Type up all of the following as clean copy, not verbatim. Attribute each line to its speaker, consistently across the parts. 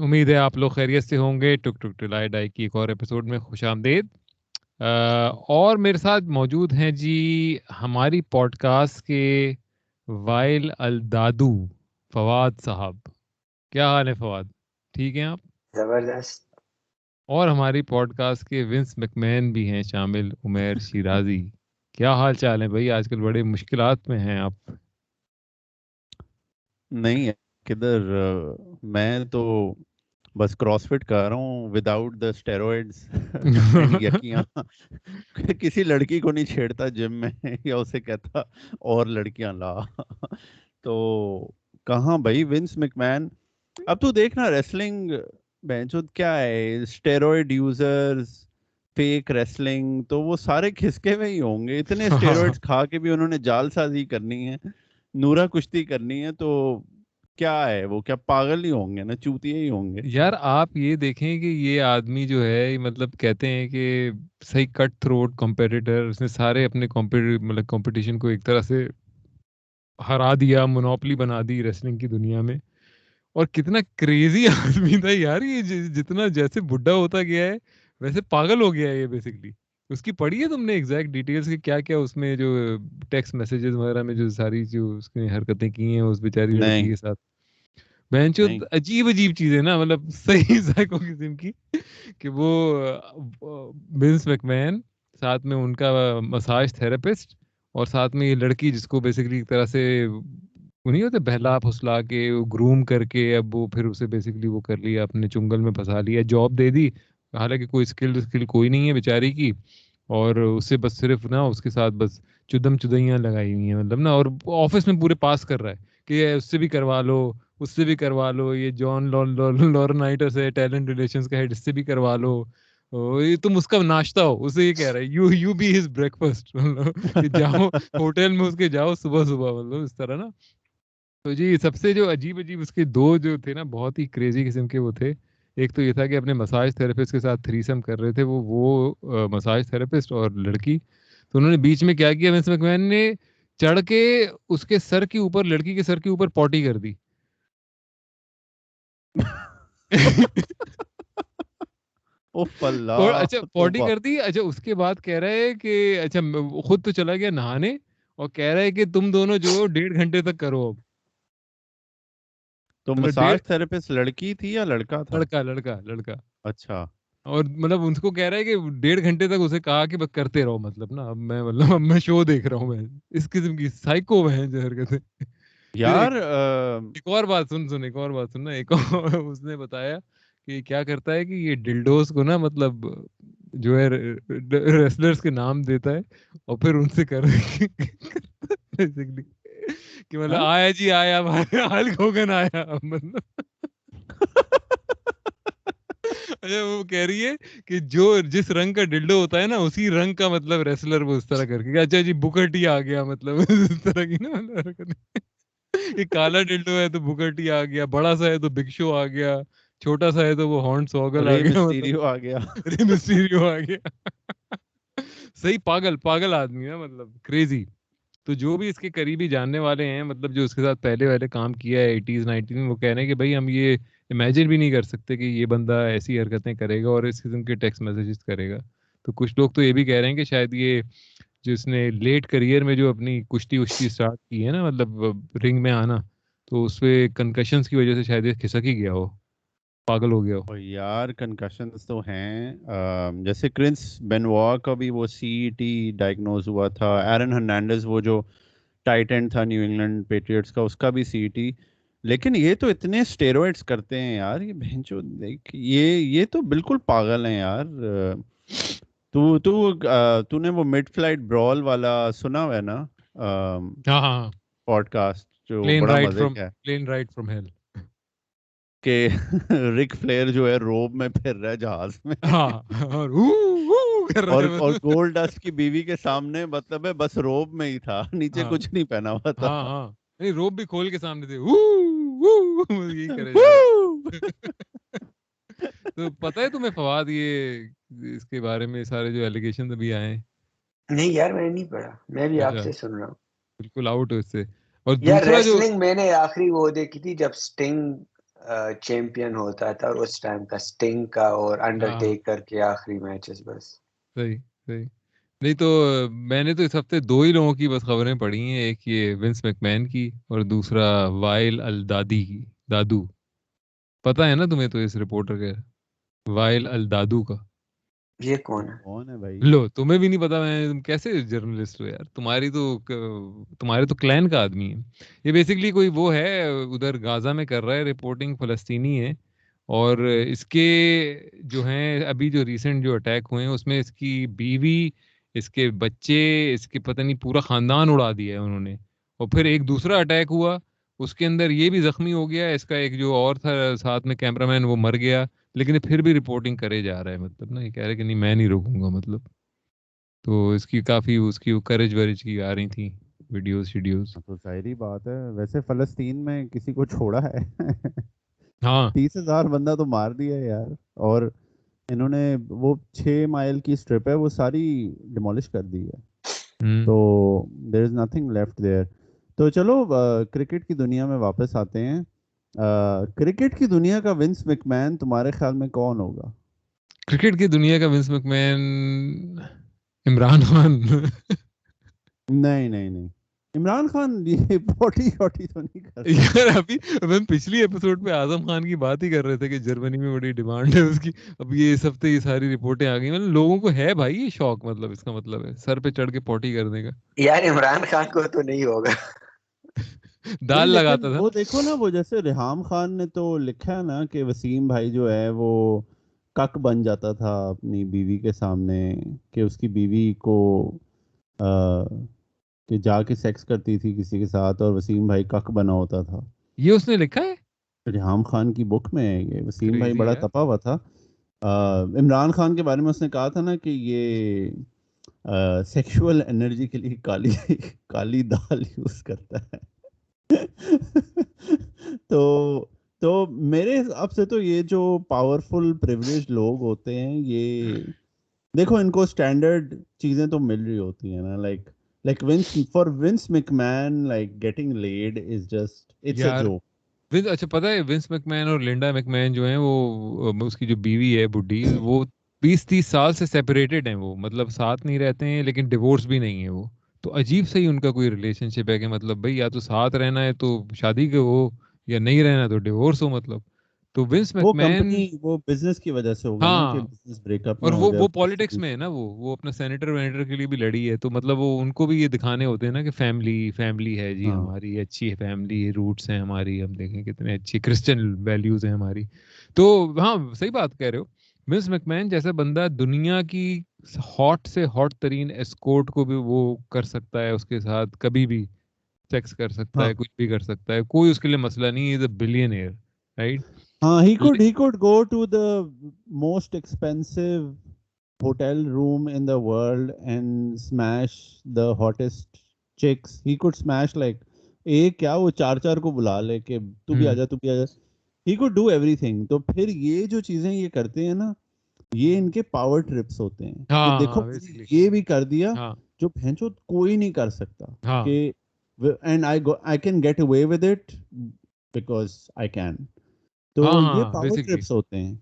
Speaker 1: امید ہے آپ لوگ خیریت سے ہوں گے. ٹک ٹک ٹلائے ڈائی کی ایک اور ایپیسوڈ میں خوش آمدید. اور میرے ساتھ موجود ہیں جی ہماری پوڈ کاسٹ کے وائل الدادو فواد صاحب. کیا حال ہے فواد؟ ٹھیک ہیں آپ؟
Speaker 2: زبردست.
Speaker 1: اور ہماری پوڈ کاسٹ کے ونس مکمین بھی ہیں شامل، عمیر شیرازی. کیا حال چال ہے بھائی؟ آج کل بڑے مشکلات میں ہیں آپ.
Speaker 3: نہیں کدھر، میں تو بس کراس فٹ کر رہا ہوں وداؤٹ دا اسٹیرائڈز. یقیاں کسی لڑکی کو نہیں چھیڑتا جم میں یا اسے کہتا اور لڑکیاں لا. تو کہاں بھائی ونس مکمین. اب تو دیکھنا ریسلنگ بینچو کیا ہے، اسٹیرائڈ یوزرز، فیک ریسلنگ، تو وہ سارے کھسکے ہوئے ہی ہوں گے. اتنے اسٹیرائڈز کھا کے بھی انہوں نے جال سازی کرنی ہے، نورا کشتی کرنی ہے، تو کیا ہے وہ، کیا پاگل ہی ہوں گے نا، چوتیے ہی ہوں گے.
Speaker 1: یار آپ یہ دیکھیں کہ یہ آدمی جو ہے مطلب کہتے ہیں کہ صحیح کٹ تھروٹ کمپیٹیٹر، اس نے سارے اپنے مطلب کمپٹیشن کو ایک طرح سے ہرا دیا، مونوپلی بنا دی ریسلنگ کی دنیا میں. اور کتنا کریزی آدمی تھا یار یہ، جتنا جیسے بڈھا ہوتا گیا ہے ویسے پاگل ہو گیا ہے یہ بیسکلی. اس کی پڑھی ہے تم نے ایگزیکٹ ڈیٹیلز کہ کیا کیا اس میں جو ٹیکسٹ میسیجز وغیرہ میں جو ساری جو اس نے حرکتیں کی ہیں اس بیچاری لڑکی
Speaker 3: نہیں
Speaker 1: کے ساتھ؟ بہنچو
Speaker 3: نہیں
Speaker 1: عجیب عجیب چیزیں نا، مطلب صحیح سائیکو قسم کی. کہ وہ ونس میکمین، ساتھ میں ان کا مساج تھراپسٹ، اور ساتھ میں یہ لڑکی جس کو بیسکلی ایک طرح سے وہ نہیں ہوتے بہلا پھسلا کے گروم کر کے اب وہ پھر اسے بیسکلی وہ کر لیا، اپنے چنگل میں پھنسا لیا، جاب دے دی. حالانکہ کوئی اسکل کوئی نہیں ہے بیچاری کی، اور اسے بس صرف نا اس کے ساتھ بس چدم چدیاں لگائی ہوئی ہیں مطلب نا. اور آفس میں پورے پاس کر رہا ہے کہ اس سے بھی کروا لو، اس سے بھی کروا لو، یہ جان لورنائٹس ہے ٹیلنٹ ریلیشنز کا ہیڈ، اس سے بھی کروا لو. یہ تم اس کا ناشتہ ہو، اسے یہ کہہ رہا ہے you be his breakfast. کہ جاؤ ہوٹل میں اس کے جاؤ صبح صبح، مطلب اس طرح نا. تو جی سب سے جو عجیب عجیب اس کے دو جو تھے نا بہت ہی کریزی قسم کے وہ تھے. ایک تو یہ تھا کہ اپنے مساج تھراپسٹ کے ساتھ تھریسم کر رہے تھے وہ مساج تھراپسٹ اور لڑکی. تو انہوں نے بیچ میں کیا کیا، ونس مکمین نے چڑھ کے اس کے سر کے اوپر، لڑکی کے سر کے اوپر پوٹی کر دی.
Speaker 3: اوف
Speaker 1: اور
Speaker 3: اللہ
Speaker 1: اچھا پوٹی
Speaker 3: توبہ.
Speaker 1: کر دی. اچھا اس کے بعد کہہ رہا ہے کہ اچھا خود تو چلا گیا نہانے، اور کہہ رہا ہے کہ تم دونوں جو 1.5 گھنٹے تک کرو اب.
Speaker 3: تو
Speaker 1: مطلب ڈیڑھ،
Speaker 3: مساج تھراپسٹ لڑکی تھی یا لڑکا تھا؟
Speaker 1: لڑکا لڑکا لڑکا.
Speaker 3: اچھا
Speaker 1: اور مطلب ان کو کہہ رہا ہے کہ 1.5 گھنٹے تک اسے کہا کہ بس کرتے رہو، مطلب نا اب میں مطلب اب میں شو دیکھ رہا ہوں. میں اس قسم کی سائیکو ہیں جو حرکتیں. پھر
Speaker 3: یار
Speaker 1: ایک اور بات سن ایک اور بات سننا. ایک اور اس نے بتایا کہ کیا کرتا ہے کہ یہ ڈلڈوز کو نا مطلب جو ہے ریسلرز کے نام دیتا ہے اور پھر ان سے کر بیسکلی کہ مطلب
Speaker 3: ہاں؟
Speaker 1: آیا جی آیا ہلک ہوگن آیا مطلب. اچھا وہ کہہ رہی ہے کہ جو جس رنگ کا ڈلڈو ہوتا ہے نا اسی رنگ کا مطلب ریسلر وہ اس طرح کر کے اچھا جی بکٹی آ گیا، مطلب اس طرح کی نا مطلب یہ کالا ڈلڈو ہے تو بکٹی آ گیا، بڑا سا ہے تو بگ شو آ گیا، چھوٹا سا ہے تو وہ ہارن سوگل آ
Speaker 3: رے
Speaker 1: گیا،
Speaker 3: مسٹیریو آ گیا.
Speaker 1: مطلب ری مسٹیریو آ گیا. صحیح پاگل پاگل آدمی ہے مطلب کریزی. تو جو بھی اس کے قریبی جاننے والے ہیں مطلب جو اس کے ساتھ پہلے کام کیا ہے 80s 90s میں، وہ کہہ رہے ہیں کہ بھائی ہم یہ امیجن بھی نہیں کر سکتے کہ یہ بندہ ایسی حرکتیں کرے گا اور اس قسم کے ٹیکسٹ میسیجز کرے گا. تو کچھ لوگ تو یہ بھی کہہ رہے ہیں کہ شاید یہ جو اس نے لیٹ کریئر میں جو اپنی کشتی وشتی اسٹارٹ کی ہے نا مطلب رنگ میں آنا، تو اس پہ کنکشنز کی وجہ سے شاید یہ کھسک ہی گیا ہو، پاگل ہو گیا ہو.
Speaker 3: اور یار کنکشنز تو ہیں، جیسے کرنس بینوا کا بھی وہ سی ٹی ڈائگنوز ہوا تھا، ایرن ہرنانڈز وہ جو ٹائٹ اینڈ تھا نیو انگلینڈ پیٹریٹس کا، اس کا بھی سی ٹی. لیکن یہ تو اتنے اسٹیرائڈز کرتے ہیں یار، یہ بہنچو دیکھ یہ تو بالکل پاگل ہیں یار. تو نے وہ مڈ فلائٹ برال والا سنا ہوا ہے نا
Speaker 1: ہاں ہاں،
Speaker 3: پوڈ کاسٹ، جو بڑا مزے کا ہے،
Speaker 1: پلین رائڈ فرام ہیل.
Speaker 3: کہ رک فلیر جو ہے روب میں پھر رہا ہے جہاز میں،
Speaker 1: ہاں اور کر رہا ہے
Speaker 3: اور گولڈ ڈسٹ کی بیوی کے سامنے مطلب ہے بس روب میں ہی تھا، نیچے
Speaker 1: ہاں
Speaker 3: کچھ نہیں پہنا ہوا تھا.
Speaker 1: ہاں ہاں، نہیں روب بھی کھول کے سامنے تھے، یہی کرے جا رہا ہے. تو پتہ ہے تمہیں فواد یہ اس کے بارے میں سارے جو ایلیگیشن ابھی آئے ہیں؟
Speaker 2: نہیں یار میں نے نہیں پڑھا، میں بھی آپ
Speaker 1: اچھا
Speaker 2: سے سن رہا ہوں.
Speaker 1: بالکل آؤٹ ہو اس سے. اور
Speaker 2: یار
Speaker 1: دوسرا جو
Speaker 2: ریسلنگ میں نے آخری وہ دیکھی تھی جب اسٹنگ چیمپئن ہوتا تھا، اور اس ٹائم کا اسٹنگ کا اور
Speaker 1: ہاں
Speaker 2: انڈرٹیکر کے آخری میچز بس.
Speaker 1: صحیح صحیح. نہیں تو میں نے تو اس ہفتے دو ہی لوگوں کی بس خبریں پڑھی ہیں، ایک یہ ونس میکمین کی اور دوسرا وائل الدادی کی. دادو پتہ ہے نا تمہیں تو اس رپورٹر کے وائل الدادو کا؟
Speaker 2: یہ کون ہے؟
Speaker 3: کون ہے بھائی؟
Speaker 1: لو تمہیں بھی نہیں پتا، میں تم کیسے جرنلسٹ ہو یار، تمہارے تو کلین کا آدمی ہے. یہ بیسکلی کوئی وہ ہے ادھر غازہ میں کر رہا ہے رپورٹنگ، فلسطینی ہے، اور اس کے جو ہیں ابھی جو ریسنٹ جو اٹیک ہوئے ہیں اس میں اس کی بیوی، اس کے بچے، اس کے پتہ نہیں پورا خاندان اڑا دیا ہے انہوں نے. اور پھر ایک دوسرا اٹیک ہوا، اس کے اندر یہ بھی زخمی ہو گیا، اس کا ایک جو اور تھا ساتھ میں کیمرہ مین وہ مر گیا، لیکن یہ پھر بھی رپورٹنگ کرے جا رہا ہے. مطلب نا یہ کہہ رہے کہ نہیں میں نہیں روکوں گا مطلب. تو اس کی کافی اس کی کرج ورج کی آ رہی تھیں ویڈیوز شیڈیوز.
Speaker 3: تو ظاہری بات ہے، ویسے فلسطین میں کسی کو چھوڑا ہے؟
Speaker 1: ہاں
Speaker 3: 30,000 بندہ تو مار دیا ہے یار. اور انہوں نے وہ 6 مائل کی اسٹرپ ہے وہ ساری ڈیمولش کر دی ہے. تو دیر از نتھنگ لیفٹ دیئر. تو چلو کرکٹ کی دنیا میں واپس آتے ہیں. کرکٹ کی دنیا کا ونس میکمین تمہارے خیال میں کون ہوگا؟
Speaker 1: کرکٹ کی دنیا کا ونس میکمین عمران خان.
Speaker 3: نہیں نہیں نہیں، عمران خان یہ پوٹی شوٹی تو نہیں کرتا.
Speaker 1: یار ابھی ہم پچھلی ایپیسوڈ پہ اعظم خان کی بات ہی کر رہے تھے کہ جرمنی میں بڑی ڈیمانڈ ہے اس کی. اب یہ اس ہفتے یہ ساری رپورٹیں آ گئی، مطلب لوگوں کو ہے بھائی یہ شوق، مطلب اس کا مطلب ہے سر پہ چڑھ کے پوٹی کرنے کا.
Speaker 2: یار عمران خان کو تو نہیں ہوگا.
Speaker 1: دال
Speaker 3: نہیں لیکن
Speaker 1: لگاتا تھا
Speaker 3: وہ
Speaker 1: نا.
Speaker 3: دیکھو نا، وہ جیسے ریحام خان نے تو لکھا ہے نا کہ وسیم بھائی جو ہے وہ کک بن جاتا تھا اپنی بیوی کے سامنے، کہ اس کی بیوی کو کہ جا کے سیکس کرتی تھی کسی کے ساتھ اور وسیم بھائی کک بنا ہوتا تھا.
Speaker 1: یہ اس نے لکھا ہے؟
Speaker 3: ریحام خان کی بک میں ہے یہ. وسیم بھائی
Speaker 1: کریزی
Speaker 3: بڑا
Speaker 1: یار.
Speaker 3: تپا ہوا تھا. عمران خان کے بارے میں اس نے کہا تھا نا کہ یہ سیکشول انرجی کے لیے کالی کالی دال یوز کرتا ہے. تو تو میرے حساب سے تو یہ جو پاورفل پریولیج لوگ ہوتے ہیں یہ دیکھو ان کو اسٹینڈرڈ چیزیں تو مل رہی ہوتی ہیں نا، like Vince for Vince McMahon like getting laid is just it's a
Speaker 1: یار
Speaker 3: جوک.
Speaker 1: اچھا پتہ ہے ونس میکمین اور لنڈا میکمین جو ہیں وہ اس کی جو بیوی ہے بڈھی، وہ 20-30 سال سے سیپریٹڈ ہیں، وہ مطلب ساتھ نہیں رہتے ہیں لیکن ڈیورس بھی نہیں ہے وہ. تو عجیب سے ہی ان کا کوئی ریلیشن شپ ہے کہ مطلب بھائی یا تو ساتھ رہنا ہے تو شادی کے ہو، یا نہیں رہنا تو ڈیورس ہو مطلب. تو ونس
Speaker 3: وہ
Speaker 1: میکمین،
Speaker 3: کمپنی وہ بزنس کی وجہ سے ہوگا نا کہ
Speaker 1: ہاں،
Speaker 3: بزنس بریک اپ
Speaker 1: اور
Speaker 3: نہ ہو
Speaker 1: وہ
Speaker 3: جائے.
Speaker 1: وہ پالیٹکس میں ہے نا، وہ اپنا سینیٹر وینیٹر کے لیے بھی لڑی ہے، تو مطلب وہ ان کو بھی یہ دکھانے ہوتے ہیں نا کہ فیملی ہے جی
Speaker 3: ہاں
Speaker 1: ہماری، اچھی ہے فیملی، روٹس ہیں ہماری، ہم دیکھیں کتنے اچھی کرسچن ویلیوز ہیں ہماری. تو ہاں صحیح بات کہہ رہے ہو. ونس میکمین جیسا بندہ دنیا کی ہاٹ سے ہاٹ ترین اسکورٹ کو بھی وہ کر سکتا ہے، اس کے ساتھ کبھی بھی سیکس کر سکتا
Speaker 3: ہاں
Speaker 1: ہے، کچھ بھی کر سکتا ہے، کوئی اس کے لیے مسئلہ نہیں. از اے بلینئر رائٹ.
Speaker 3: ہاں. he could go to the most expensive hotel room in the world and smash the hottest chicks. He could smash like ایک کیا وہ 4 کو بلا لے کہ تو بھی آ جا تو بھی آ جا. He could do everything. تو پھر یہ جو چیزیں یہ کرتے ہیں نا، یہ ان کے پاور ٹرپس ہوتے ہیں کہ
Speaker 1: ہاں
Speaker 3: دیکھو
Speaker 1: ہاں
Speaker 3: میں نے
Speaker 1: بیسکلی.
Speaker 3: یہ بھی کر دیا
Speaker 1: ہاں
Speaker 3: جو بھینچو کوئی نہیں کر سکتا.
Speaker 1: ہاں
Speaker 3: کہ and I can get away with it because I can. تو
Speaker 1: ہاں
Speaker 3: یہ
Speaker 1: ہاں
Speaker 3: پاور
Speaker 1: بیسکلی.
Speaker 3: ٹرپس ہوتے ہیں.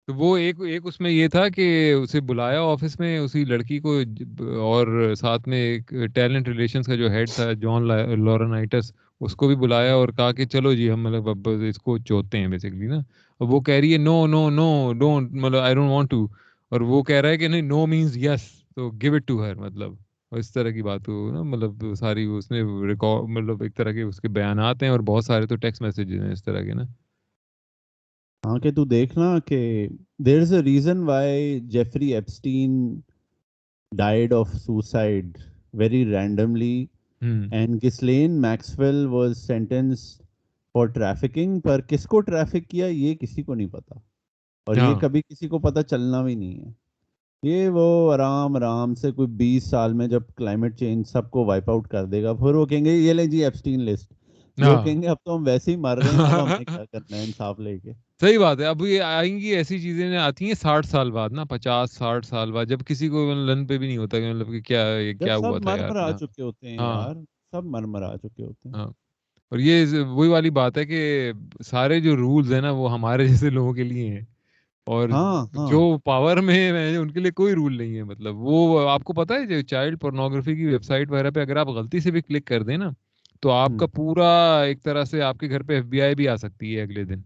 Speaker 1: تو وہ ایک اس میں یہ تھا کہ اسے بلایا آفس میں اسی لڑکی کو، اور ساتھ میں ایک ٹیلنٹ ریلیشنز کا جو ہیڈ تھا جان لورنائٹس، اس کو بھی بلایا اور کہا کہ چلو جی ہم مطلب اب اس کو چوتے ہیں بیسکلی نا. اور وہ کہہ رہی ہے نو نو نو ڈونٹ، مطلب آئی ڈونٹ وانٹ ٹو، اور وہ کہہ رہا ہے کہ نہیں نو مینز یس، تو گیو اٹ ٹو ہر مطلب. اور اس طرح کی بات ہو نا، مطلب ساری اس نے ریکارڈ، مطلب ایک طرح کے اس کے بیانات ہیں اور بہت سارے تو ٹیکسٹ میسیجز ہیں اس طرح کے نا.
Speaker 3: ہاں کہ تو دیکھنا کہ there is a reason why Jeffrey Epstein died of suicide very randomly and Ghislaine Maxwell was sentenced for trafficking. پر کس کو ٹریفک کیا یہ کسی کو نہیں پتا، اور یہ
Speaker 1: ہاں
Speaker 3: کبھی کسی کو پتا چلنا بھی نہیں ہے. یہ وہ آرام سے کوئی 20 سال میں جب کلائمیٹ چینج سب کو وائپ آؤٹ کر دے گا، پھر وہ کہیں گے یہ لیں جی ایپسٹین لسٹ. لوگ
Speaker 1: ہاں
Speaker 3: کہیں گے اب تو ہم ویسے ہی مر رہے ہیں، اب ہمیں کیا کرنا ہے انصاف لے کے.
Speaker 1: صحیح بات ہے. اب یہ آئیں گی ایسی چیزیں آتی ہیں 60 سال بعد نا، 50-60 سال بعد، جب کسی کو لن پہ بھی نہیں ہوتا کہ مطلب کہ کیا یہ
Speaker 3: جب
Speaker 1: کیا
Speaker 3: سب
Speaker 1: ہوا تھا
Speaker 3: مر
Speaker 1: یار.
Speaker 3: مر آ
Speaker 1: ہاں
Speaker 3: چکے ہوتے ہیں
Speaker 1: ہاں
Speaker 3: یار، سب مر مر آ چکے ہوتے ہیں.
Speaker 1: ہاں. اور یہ وہی والی بات ہے کہ سارے جو رولز ہیں نا وہ ہمارے جیسے لوگوں کے لیے ہیں، اور
Speaker 3: ہاں ہاں
Speaker 1: جو پاور میں ہیں ان کے لیے کوئی رول نہیں ہے. مطلب وہ آپ کو پتا ہے جو چائلڈ پورنوگرافی کی ویب سائٹ وغیرہ پہ اگر آپ غلطی سے بھی کلک کر دیں نا تو آپ کا پورا ایک طرح سے آپ کے گھر پہ FBI بھی آ سکتی ہے اگلے دن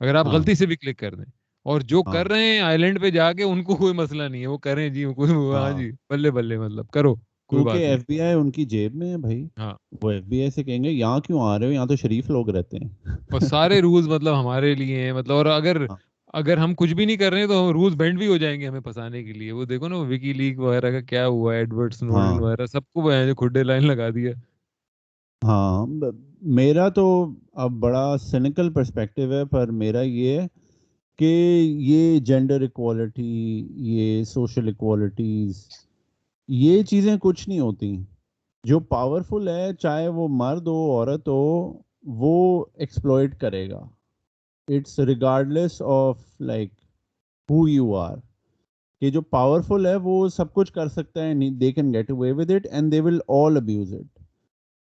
Speaker 1: اگر آپ
Speaker 3: ہاں
Speaker 1: غلطی سے بھی کلک کر دیں. اور جو
Speaker 3: ہاں
Speaker 1: کر رہے ہیں آئی لینڈ پہ جا کے ان کو کوئی مسئلہ نہیں ہے، وہ کریں جی کوئی ہاں
Speaker 3: ہاں
Speaker 1: جی بلے بلے مطلب کرو کوئی بات
Speaker 3: کیونکہ
Speaker 1: نہیں.
Speaker 3: ایف بی آئی ان کی جیب میں ہے بھائی.
Speaker 1: ہاں
Speaker 3: وہ ایف بی آئی سے کہیں گے یہاں کیوں آ رہے ہو، یہاں تو شریف لوگ رہتے ہیں.
Speaker 1: اور سارے رولز مطلب ہمارے لیے ہیں مطلب. اور اگر
Speaker 3: ہاں
Speaker 1: اگر ہم کچھ بھی نہیں کر رہے ہیں تو رولز بینڈ بھی ہو جائیں گے ہمیں پھنسانے کے لیے. وہ دیکھو نا وکی لیگ وغیرہ کا کیا ہوا ہے، ایڈورڈ سنوڈن
Speaker 3: ہاں
Speaker 1: وغیرہ سب کو جو کھڈے لائن لگا دیا.
Speaker 3: ہاں میرا تو اب بڑا سینیکل پرسپیکٹیو ہے، پر میرا یہ ہے کہ یہ جینڈر ایکوالٹی، یہ سوشل ایکوالٹیز، یہ چیزیں کچھ نہیں ہوتی. جو پاورفل ہے چاہے وہ مرد ہو عورت ہو وہ ایکسپلوئٹ کرے گا. It's regardless of like who you are. کہ جو پاورفل ہے وہ سب کچھ کر سکتا ہے، they can get away with it and they will all abuse it.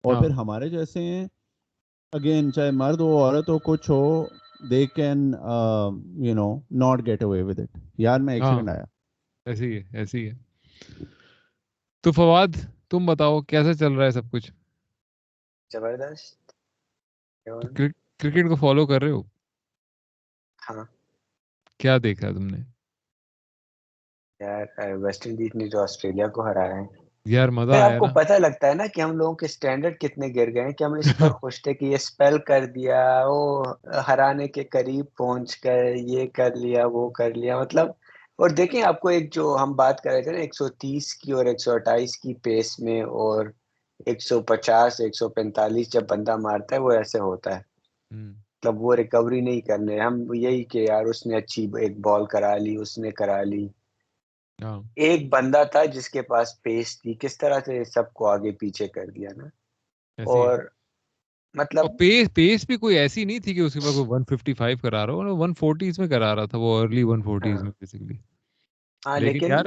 Speaker 3: اور
Speaker 1: ہاں
Speaker 3: پھر ہمارے جیسے ہیں اگین چاہے مرد ہو عورت ہو کچھ ہو they can not get away with it. یار میں ایک
Speaker 1: ہاں
Speaker 3: سیکنڈ آیا.
Speaker 1: ایسے ہی ہے ایسے ہی ہے. تو فواد تم بتاؤ کیسا چل رہا ہے سب کچھ؟
Speaker 2: زبردست.
Speaker 1: تو کرکٹ کو فالو کر رہے ہو؟
Speaker 2: ہاں
Speaker 1: کیا دیکھا تم نے؟
Speaker 2: یار ویسٹ انڈیز نے جو آسٹریلیا کو ہرایا ہے،
Speaker 1: یار مزہ
Speaker 2: پھر آپ
Speaker 1: آیا
Speaker 2: کو
Speaker 1: نا.
Speaker 2: پتہ لگتا ہے نا کہ ہم لوگوں کے سٹینڈرڈ کتنے گر گئے ہیں کہ ہم اس پر خوش تھے کہ یہ سپیل کر دیا، وہ ہرانے کے قریب پہنچ کر یہ کر لیا وہ کر لیا مطلب. اور دیکھیں آپ کو ایک جو ہم بات کر رہے تھے نا 130 کی اور 128 کی پیس میں، اور 150 145 جب بندہ مارتا ہے وہ ایسے ہوتا ہے. مطلب وہ ریکوری نہیں کرنے، ہم یہی کہ یار اس نے اچھی ایک بال کرا لی، اس نے کرا لی.
Speaker 1: ہاں
Speaker 2: ایک بندہ تھا جس کے پاس پیس تھی، کس طرح سے سب کو آگے پیچھے کر دیا نا.
Speaker 1: ایسے ہی ہے.
Speaker 2: اور
Speaker 1: اور
Speaker 2: مطلب
Speaker 1: پیس بھی کوئی ایسی نہیں تھی کہ اس کے پاس 155 کرا رہا ہو، 140 میں کرا رہا تھا وہ، ارلی 140
Speaker 2: ہاں
Speaker 1: میں بیسیکلی.
Speaker 2: ہاں
Speaker 1: لیکن
Speaker 2: لیکن
Speaker 1: یار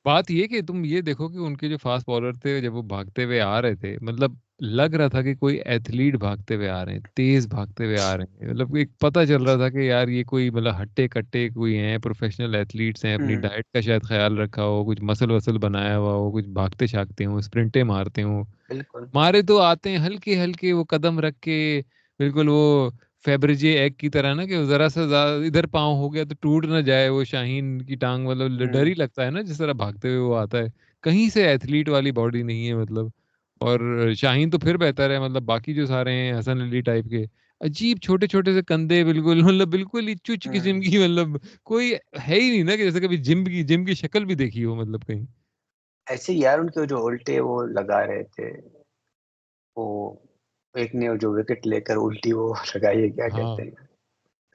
Speaker 1: بات یہ کہ تم یہ دیکھو کہ ان کے جو فاسٹ بالر تھے جب وہ بھاگتے ہوئے آ رہے تھے مطلب لگ رہا تھا کہ کوئی ایتھلیٹ بھاگتے ہوئے آ رہے ہیں، تیز بھاگتے ہوئے آ رہے ہیں. مطلب ایک پتہ چل رہا تھا کہ یار یہ کوئی مطلب ہٹے کٹے کوئی ہیں، پروفیشنل ایتھلیٹس ہیں، اپنی ڈائٹ کا شاید خیال رکھا ہو، کچھ مسل وسل بنایا ہوا ہو، کچھ بھاگتے شاگتے ہوں، اسپرنٹیں مارتے ہوں.
Speaker 2: بالکل
Speaker 1: مارے تو آتے ہیں ہلکے ہلکے وہ قدم رکھ کے، بالکل وہ فیبرجے ایگ کی طرح نا کہ ذرا سا ادھر پاؤں ہو گیا تو ٹوٹ نہ جائے وہ شاہین کی ٹانگ. مطلب ڈر ہی لگتا ہے نا جس طرح بھاگتے ہوئے وہ آتا ہے. کہیں سے ایتھلیٹ والی باڈی نہیں ہے مطلب. اور شاہین تو پھر بہتر ہے مطلب، باقی جو سارے ہیں حسن علی ٹائپ کے عجیب چھوٹے چھوٹے سے کندھے، بالکل مطلب بالکل ہی چچ قسم کی، مطلب کوئی ہے ہی نہیں نا کہ جیسے کبھی جم کی شکل بھی دیکھی ہو مطلب کہیں.
Speaker 2: ایسے یار ان کے جو الٹے وہ لگا رہے تھے، وہ ایک نے جو وکٹ لے کر الٹی وہ لگائی ہے، کیا
Speaker 1: ہاں
Speaker 2: کہتے ہیں،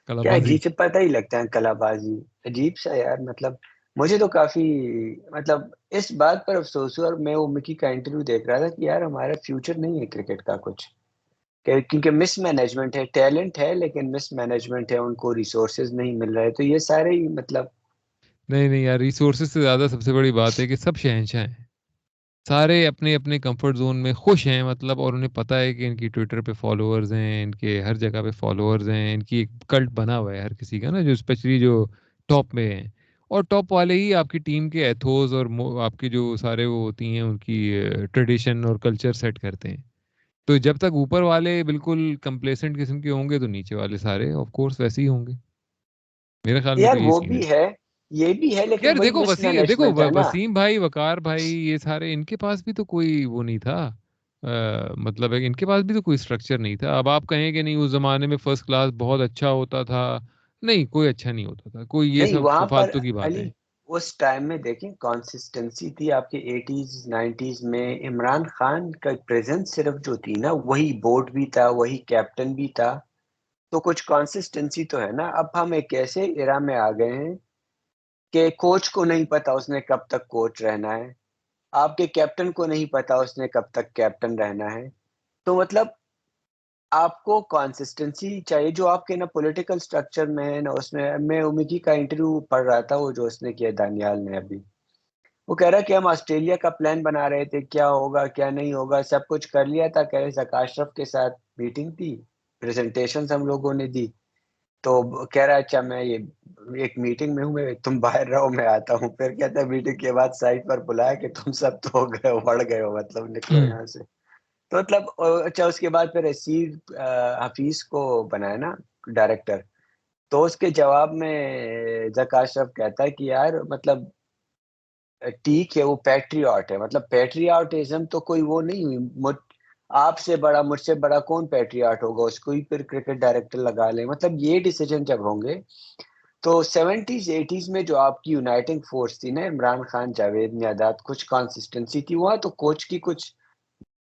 Speaker 1: کلا
Speaker 2: کیا
Speaker 1: بازی.
Speaker 2: عجیب سے پتہ ہی لگتا ہے کلا بازی. عجیب سا یار. مطلب مجھے تو کافی مطلب اس بات پر افسوس ہوا، اور میں وہ مکی کا انٹرویو دیکھ رہا تھا کہ یار ہمارا فیوچر نہیں ہے کرکٹ کا کچھ، کیونکہ مس مینجمنٹ ہے. ٹیلنٹ ہے لیکن مس مینجمنٹ ہے، ان کو ریسورسز نہیں مل رہے. تو یہ سارے ہی مطلب
Speaker 1: نہیں یار، ریسورسز سے زیادہ سب سے بڑی بات ہے کہ سب شہنشاہ ہیں، سارے اپنے اپنے کمفرٹ زون میں خوش ہیں مطلب. اور انہیں پتہ ہے کہ ان کی ٹویٹر پہ فالوورز ہیں، ان کے ہر جگہ پہ فالوورز ہیں، ان کی ایک کلٹ بنا ہوا ہے ہر کسی کا نا، جو اسپیشلی جو ٹاپ میں ہیں. اور ٹاپ والے ہی آپ کی ٹیم کے ایتھوز اور آپ کے جو سارے وہ ہوتی ہیں ان کی ٹریڈیشن اور کلچر سیٹ کرتے ہیں. تو جب تک اوپر والے بالکل کمپلیسنٹ قسم کے ہوں گے تو نیچے والے سارے آف کورس ویسے ہی ہوں گے. میرے خیال میں تو
Speaker 2: یار
Speaker 1: یہ
Speaker 2: وہ
Speaker 1: سین ہے.
Speaker 2: بھی ہے، یہ بھی ہے، لیکن
Speaker 1: یار
Speaker 2: وہی
Speaker 1: دیکھو
Speaker 2: مس مینجمنٹ ہے نا.
Speaker 1: وسیم بھائی، وقار بھائی، یہ سارے ان کے پاس بھی تو کوئی وہ نہیں تھا. مطلب ہے کہ ان کے پاس بھی تو کوئی اسٹرکچر نہیں تھا. اب آپ کہیں کہ نہیں اس زمانے میں فرسٹ کلاس بہت اچھا ہوتا تھا، نہیں کوئی اچھا نہیں ہوتا تھا، کوئی یہ
Speaker 2: نہیں وہاں
Speaker 1: سب
Speaker 2: پر
Speaker 1: فالتو کی باتیں
Speaker 2: علی
Speaker 1: ہیں.
Speaker 2: اس ٹائم میں دیکھیں کانسسٹنسی تھی آپ کے 80s 90s میں. عمران خان کا پریزنس صرف جو تھی نا، وہی بورڈ بھی تھا، وہی کیپٹن بھی تھا. تو کچھ کانسسٹنسی تو ہے نا. اب ہم ایک ایسے ایرا میں آ گئے ہیں کہ کوچ کو نہیں پتا اس نے کب تک کوچ رہنا ہے، آپ کے کیپٹن کو نہیں پتا اس نے کب تک کیپٹن رہنا ہے. تو مطلب آپ کو کانسسٹنسی چاہیے جو آپ کے نا پولیٹیکل سٹرکچر میں ہے نا. اس میں امیدی کا انٹرویو پڑھ رہا تھا، وہ جو اس نے کیا دانیال نے ابھی، وہ کہہ رہا کہ ہم آسٹریلیا کا پلان بنا رہے تھے، کیا ہوگا کیا نہیں ہوگا، سب کچھ کر لیا تھا. کہہ رہے زکا اشرف کے ساتھ میٹنگ تھی, پریزنٹیشنز ہم لوگوں نے دی, تو کہہ رہا اچھا میں یہ ایک میٹنگ میں ہوں, میں تم باہر رہو میں آتا ہوں. پھر کہتا ہے میٹنگ کے بعد سائٹ پر بلایا کہ تم سب تو گئے ہو, بڑھ گئے ہو, مطلب نکلو یہاں سے. تو مطلب اچھا اس کے بعد پھر اسیر حفیظ کو بنایا نا ڈائریکٹر. تو اس کے جواب میں زک اشرف کہتا ہے کہ یار مطلب ٹھیک ہے وہ پیٹریاٹ ہے, مطلب پیٹریاٹزم تو کوئی وہ نہیں ہوئی, آپ سے بڑا مجھ سے بڑا کون پیٹریاٹ ہوگا, اس کو ہی پھر کرکٹ ڈائریکٹر لگا لیں. مطلب یہ ڈیسیجن جب ہوں گے تو 70s 80s میں جو آپ کی یونائٹنگ فورس تھی نا, عمران خان, جاوید میاداد, کچھ کانسسٹنسی تھی وہاں. تو کوچ کی کچھ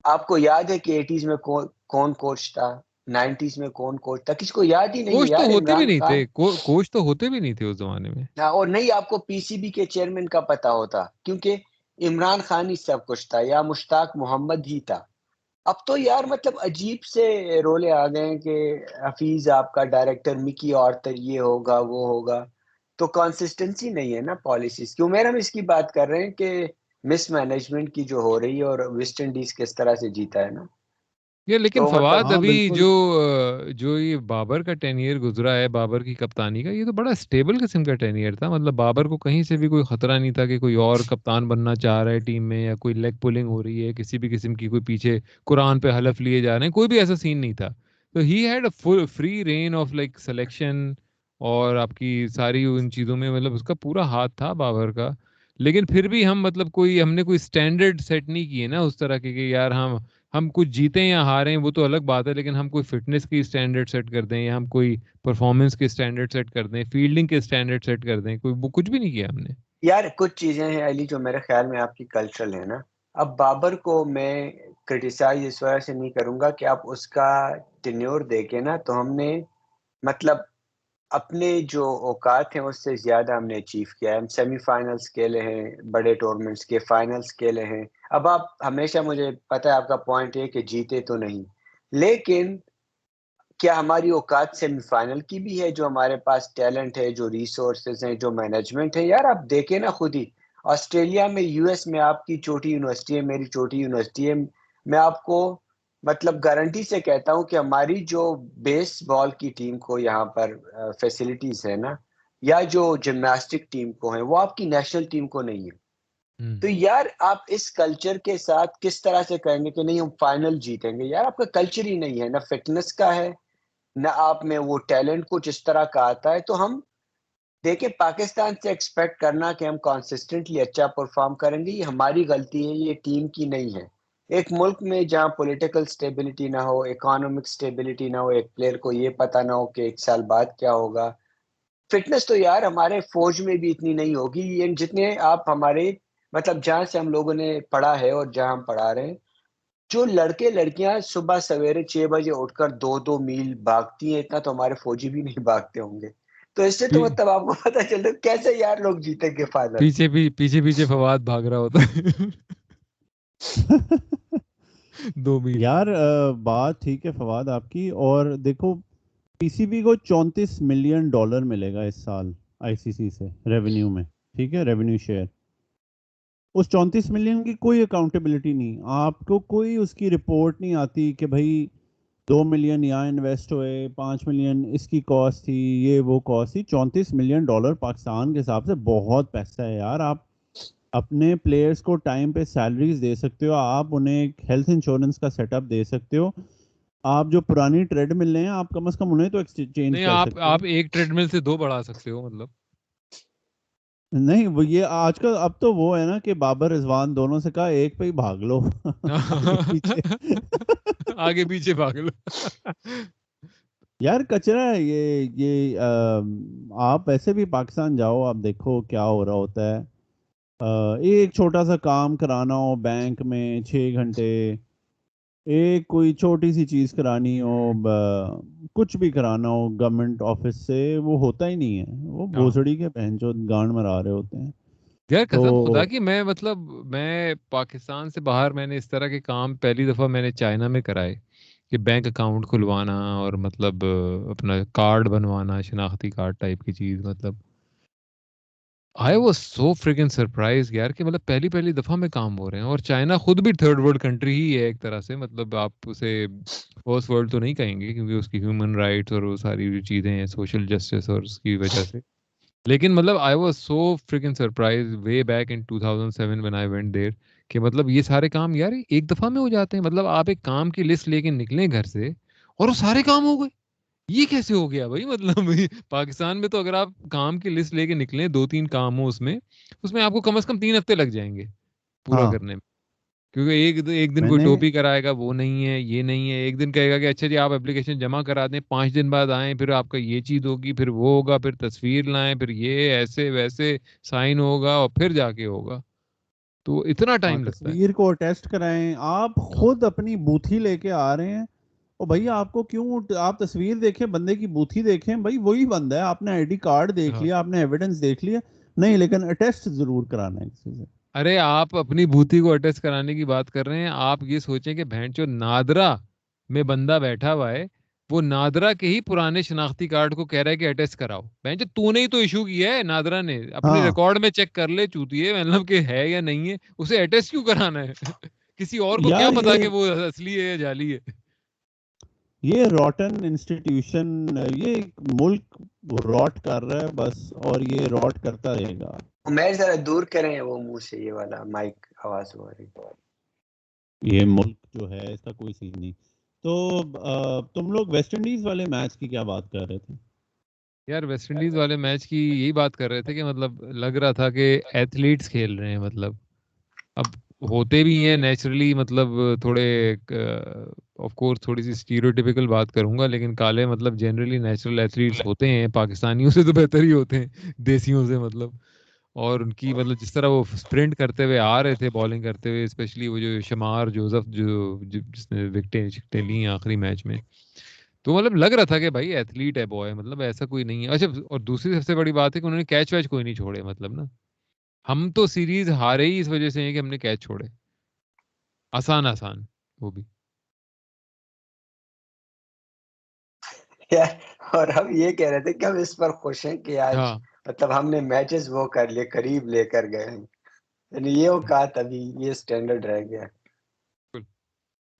Speaker 2: آپ کو یاد ہے کہ 80s میں کون کوچ تھا, 90s میں کون کوچ تھا, کسی کو یاد ہی نہیں ہے
Speaker 1: کوچ تو
Speaker 2: یار.
Speaker 1: ہوتے بھی
Speaker 2: عمران
Speaker 1: نہیں
Speaker 2: خان
Speaker 1: تھے, کوچ تو ہوتے بھی نہیں تھے اس زمانے میں.
Speaker 2: اور نہیں آپ کو پی سی بی کے چیئرمین کا پتا ہوتا, کیونکہ عمران خان ہی سب کچھ تھا, یا مشتاق محمد ہی تھا. اب تو یار مطلب عجیب سے رولے آ گئے ہیں کہ حفیظ آپ کا ڈائریکٹر, مکی آرتر یہ ہوگا وہ ہوگا. تو کنسسٹنسی نہیں ہے نا پالیسیز کی. عمیر ہم اس کی بات کر رہے ہیں کہ مس مینجمنٹ کی جو ہو رہی ہے, اور ویسٹ انڈیز کس طرح سے جیتا ہے نا.
Speaker 1: یہ لیکن
Speaker 2: تو مطلب
Speaker 1: فواد
Speaker 3: ہاں
Speaker 1: ابھی
Speaker 3: بالکل.
Speaker 1: جو یہ بابر کا 10 ایئر گزرا ہے, بابر کی کپتانی کا, یہ تو بڑا سٹیبل قسم کا 10 ایئر تھا. مطلب بابر کو کہیں سے بھی کوئی خطرہ نہیں تھا کہ کوئی اور کپتان بننا چاہ رہا ہے ٹیم میں, یا کوئی لیگ پولنگ ہو رہی ہے کسی بھی قسم کی, کوئی پیچھے قرآن پہ حلف لیے جا رہے ہیں, کوئی بھی ایسا سین نہیں تھا. تو he had a free rein of like selection, اور آپ کی ساری ان چیزوں میں مطلب اس کا پورا ہاتھ تھا بابر کا. لیکن پھر بھی ہم مطلب ہم نے کوئی اسٹینڈرڈ سیٹ نہیں کیے نا اس طرح کے کہ یار ہم کچھ جیتیں یا ہاریں وہ تو الگ بات ہے, لیکن ہم کوئی فٹنس کی اسٹینڈرڈ سیٹ کر دیں, یا ہم کوئی پرفارمنس کے اسٹینڈرڈ سیٹ کر دیں, فیلڈنگ کے اسٹینڈرڈ سیٹ کر دیں, کوئی وہ کچھ بھی نہیں کیا ہم نے.
Speaker 2: یار کچھ چیزیں ہیں علی جو میرے خیال میں آپ کی کلچرل ہے نا. اب بابر کو میں کرٹیسائز اس وجہ سے نہیں کروں گا کہ آپ اس کا ٹینیور دیکھیں نا, تو ہم نے مطلب اپنے جو اوقات ہیں اس سے زیادہ ہم نے اچیو کیا ہے. ہم سیمی فائنلز کھیلے ہیں, بڑے ٹورنمنٹس کے فائنلز کھیلے ہیں. اب آپ ہمیشہ, مجھے پتہ ہے آپ کا پوائنٹ ہے کہ جیتے تو نہیں, لیکن کیا ہماری اوقات سیمی فائنل کی بھی ہے؟ جو ہمارے پاس ٹیلنٹ ہے, جو ریسورسز ہیں, جو مینجمنٹ ہے, یار آپ دیکھیں نا خود ہی. آسٹریلیا میں, یو ایس میں آپ کی چھوٹی یونیورسٹی ہے, میری چھوٹی یونیورسٹی ہے, میں آپ کو مطلب گارنٹی سے کہتا ہوں کہ ہماری جو بیس بال کی ٹیم کو یہاں پر فیسلٹیز ہے نا, یا جو جمناسٹک ٹیم کو ہیں, وہ آپ کی نیشنل ٹیم کو نہیں ہے. تو یار آپ اس کلچر کے ساتھ کس طرح سے کہیں گے کہ نہیں ہم فائنل جیتیں گے؟ یار آپ کا کلچر ہی نہیں ہے, نہ فٹنس کا ہے, نہ آپ میں وہ ٹیلنٹ کچھ اس طرح کا آتا ہے. تو ہم دیکھیں پاکستان سے ایکسپیکٹ کرنا کہ ہم کانسسٹنٹلی اچھا پرفارم کریں گے, یہ ہماری غلطی ہے, یہ ٹیم کی نہیں ہے. ایک ملک میں جہاں پولیٹیکل سٹیبلٹی نہ ہو, اکانومک سٹیبلٹی نہ ہو, ایک پلیئر کو یہ پتہ نہ ہو کہ ایک سال بعد کیا ہوگا. فٹنس تو یار ہمارے فوج میں بھی اتنی نہیں ہوگی, یہ جتنے آپ ہمارے مطلب جہاں سے ہم لوگوں نے پڑھا ہے اور جہاں ہم پڑھا رہے ہیں, جو لڑکے لڑکیاں صبح سویرے 6 بجے اٹھ کر 2-2 میل بھاگتی ہیں, اتنا تو ہمارے فوجی بھی نہیں بھاگتے ہوں گے. تو اس سے تو مطلب آپ کو پتہ چلتا کیسے یار لوگ جیتیں گے فائنل.
Speaker 1: پیچھے فواد بھاگ رہا ہوتا ہے 2 میل.
Speaker 3: یار بات ٹھیک ہے فواد آپ کی. اور دیکھو پی سی بی کو $34 ملین ملے گا اس سال آئی سی سی سے ریونیو میں, ٹھیک ہے, ریونیو شیئر. اس 34 ملین کی کوئی اکاؤنٹیبلٹی نہیں, آپ کو کوئی اس کی رپورٹ نہیں آتی کہ بھائی 2 ملین یہاں انویسٹ ہوئے, 5 ملین اس کی کاسٹ تھی, یہ وہ کاسٹ تھی. $34 ملین پاکستان کے حساب سے بہت پیسہ ہے یار. آپ اپنے پلیئرز کو ٹائم پہ سیلریز دے سکتے ہو, آپ انہیں ایک ہیلتھ انشورنس کا سیٹ اپ دے سکتے ہو, آپ جو پرانی ٹریڈ مل ہیں آپ کم از کم انہیں تو ایکسچینج
Speaker 1: نہیں,
Speaker 3: کر سکتے ہو.
Speaker 1: آپ ایک ٹریڈ مل سے 2 بڑھا سکتے ہو مطلب.
Speaker 3: نہیں وہ یہ آج کل اب تو وہ ہے نا کہ بابر رضوان دونوں سے کہا ایک پہ ہی بھاگ لو آگے پیچھے.
Speaker 1: آگے پیچھے بھاگ لو.
Speaker 3: یار کچرا ہے یہ آپ ایسے بھی پاکستان جاؤ, آپ دیکھو کیا ہو رہا ہوتا ہے. ایک چھوٹا سا کام کرانا ہو بینک میں 6 گھنٹے, ایک کوئی چھوٹی سی چیز کرانی ہو, کچھ بھی کرانا ہو گورنمنٹ آفس سے, وہ ہوتا ہی نہیں ہے. وہ بھوسڑی کے بہن جو گانڈ مرا رہے ہوتے ہیں.
Speaker 1: یار
Speaker 3: تو
Speaker 1: قسم خدا کی, میں پاکستان سے باہر میں نے اس طرح کے کام پہلی دفعہ میں نے چائنا میں کرائے, کہ بینک اکاؤنٹ کھلوانا اور مطلب اپنا کارڈ بنوانا, شناختی کارڈ ٹائپ کی چیز. مطلب I was so freaking surprised یار کہ مطلب پہلی دفعہ میں کام ہو رہے ہیں. اور چائنا خود بھی تھرڈ ورلڈ کنٹری ہی ہے ایک طرح سے, مطلب آپ اسے فرسٹ ورلڈ تو نہیں کہیں گے کیونکہ اس کی ہیومن رائٹس اور وہ ساری جو چیزیں ہیں سوشل جسٹس اور اس کی وجہ سے. لیکن مطلب I was so freaking surprised way back in 2007 when I went there کہ مطلب یہ سارے کام یار ایک دفعہ میں ہو جاتے ہیں. مطلب آپ ایک کام کی لسٹ لے کے نکلیں گھر سے اور وہ سارے کام ہو گئے. یہ کیسے ہو گیا بھائی؟ مطلب پاکستان میں تو اگر آپ کام کی لسٹ لے کے نکلیں 2-3 کام ہو اس میں آپ کو کم از کم 3 ہفتے لگ جائیں گے پورا
Speaker 3: ہاں
Speaker 1: کرنے میں. کیونکہ ایک دن
Speaker 3: میں
Speaker 1: کوئی
Speaker 3: نے
Speaker 1: ٹوپی کرائے گا, وہ نہیں ہے, یہ نہیں ہے. ایک دن کہے گا کہ اچھا جی آپ اپلیکیشن جمع کرا دیں, 5 دن بعد آئیں, پھر آپ کا یہ چیز ہوگی, پھر وہ ہوگا, پھر تصویر لائیں, پھر یہ ایسے ویسے سائن ہوگا اور پھر جا کے ہوگا. تو اتنا
Speaker 3: ہاں
Speaker 1: ٹائم لگتا ہے.
Speaker 3: تصویر کو اٹیسٹ کرائیں, آپ
Speaker 1: ہاں
Speaker 3: خود اپنی بوتھی لے کے آ رہے ہیں. اور بھائی آپ کو کیوں, آپ تصویر دیکھیں, بندے کی بوتھی دیکھیں, بھائی وہی بندہ ہے, آپ نے آئی ڈی کارڈ دیکھ
Speaker 1: ہاں.
Speaker 3: لیا, آپ نے ایویڈنس دیکھ لیا, نہیں لیکن اٹیسٹ ضرور کرانا ہے کسی سے.
Speaker 1: ارے آپ اپنی بھوتی کو اٹیسٹ کرانے کی بات کر رہے ہیں, آپ یہ سوچیں کہ بہنچو نادرا میں بندہ بیٹھا ہوا ہے, وہ نادرا کے ہی پرانے شناختی کارڈ کو کہہ رہا ہے کہ اٹیسٹ کراؤ. بہنچو تو نے ہی تو ایشو کیا ہے, نادرا نے اپنے
Speaker 3: ہاں
Speaker 1: ریکارڈ میں چیک کر لے چوتیے, مطلب کہ ہے یا نہیں ہے, اسے اٹیسٹ کیوں کرانا ہے؟ کسی اور کو کیا
Speaker 3: یار
Speaker 1: پتا کہ وہ اصلی ہے یا جعلی ہے؟
Speaker 3: یہ روٹن انسٹیٹیوشن, یہ ملک راٹ کر رہا ہے بس, اور یہ راٹ کرتا رہے گا.
Speaker 2: عمیر ذرا دور کریں وہ منہ سے یہ والا مائک, آواز ہو رہی.
Speaker 3: یہ ملک جو ہے اس کا کوئی سین نہیں. تو تم لوگ ویسٹ انڈیز والے میچ کی کیا بات کر رہے تھے؟
Speaker 1: یار ویسٹ انڈیز والے میچ کی یہی بات کر رہے تھے کہ مطلب لگ رہا تھا کہ ایتھلیٹس کھیل رہے ہیں. مطلب اب ہوتے بھی ہیں نیچرلی, مطلب تھوڑے آف کورس تھوڑی سی اسٹیریوٹیپیکل بات کروں گا, لیکن کالے مطلب جنرلی نیچرل ایتھلیٹس ہوتے ہیں, پاکستانیوں سے تو بہتر ہی ہوتے ہیں, دیسیوں سے مطلب. اور ان کی مطلب جس طرح وہ اسپرنٹ کرتے ہوئے آ رہے تھے بالنگ کرتے ہوئے, اسپیشلی وہ جو شمار جوزف جس نے وکٹیں لی آخری میچ میں, تو مطلب لگ رہا تھا کہ بھائی ایتھلیٹ ہے بوائے, مطلب ایسا کوئی نہیں ہے. اچھا اور دوسری سب سے بڑی بات ہے کہ انہوں نے کیچ ویچ کوئی نہیں چھوڑے. مطلب نا ہم تو سیریز ہارے ہی اس وجہ سے ہیں کہ ہم نے کیچ چھوڑے, آسان وہ بھی.
Speaker 2: اور ہم یہ کہہ رہے تھے کہ ہم اس پر خوش ہیں کہ آج
Speaker 1: ہاں
Speaker 2: مطلب ہم نے میچز وہ کر لیے, قریب لے کر گئے ہیں. یعنی یہ اوقات ابھی یہ سٹینڈرڈ رہ گیا.
Speaker 1: بالکل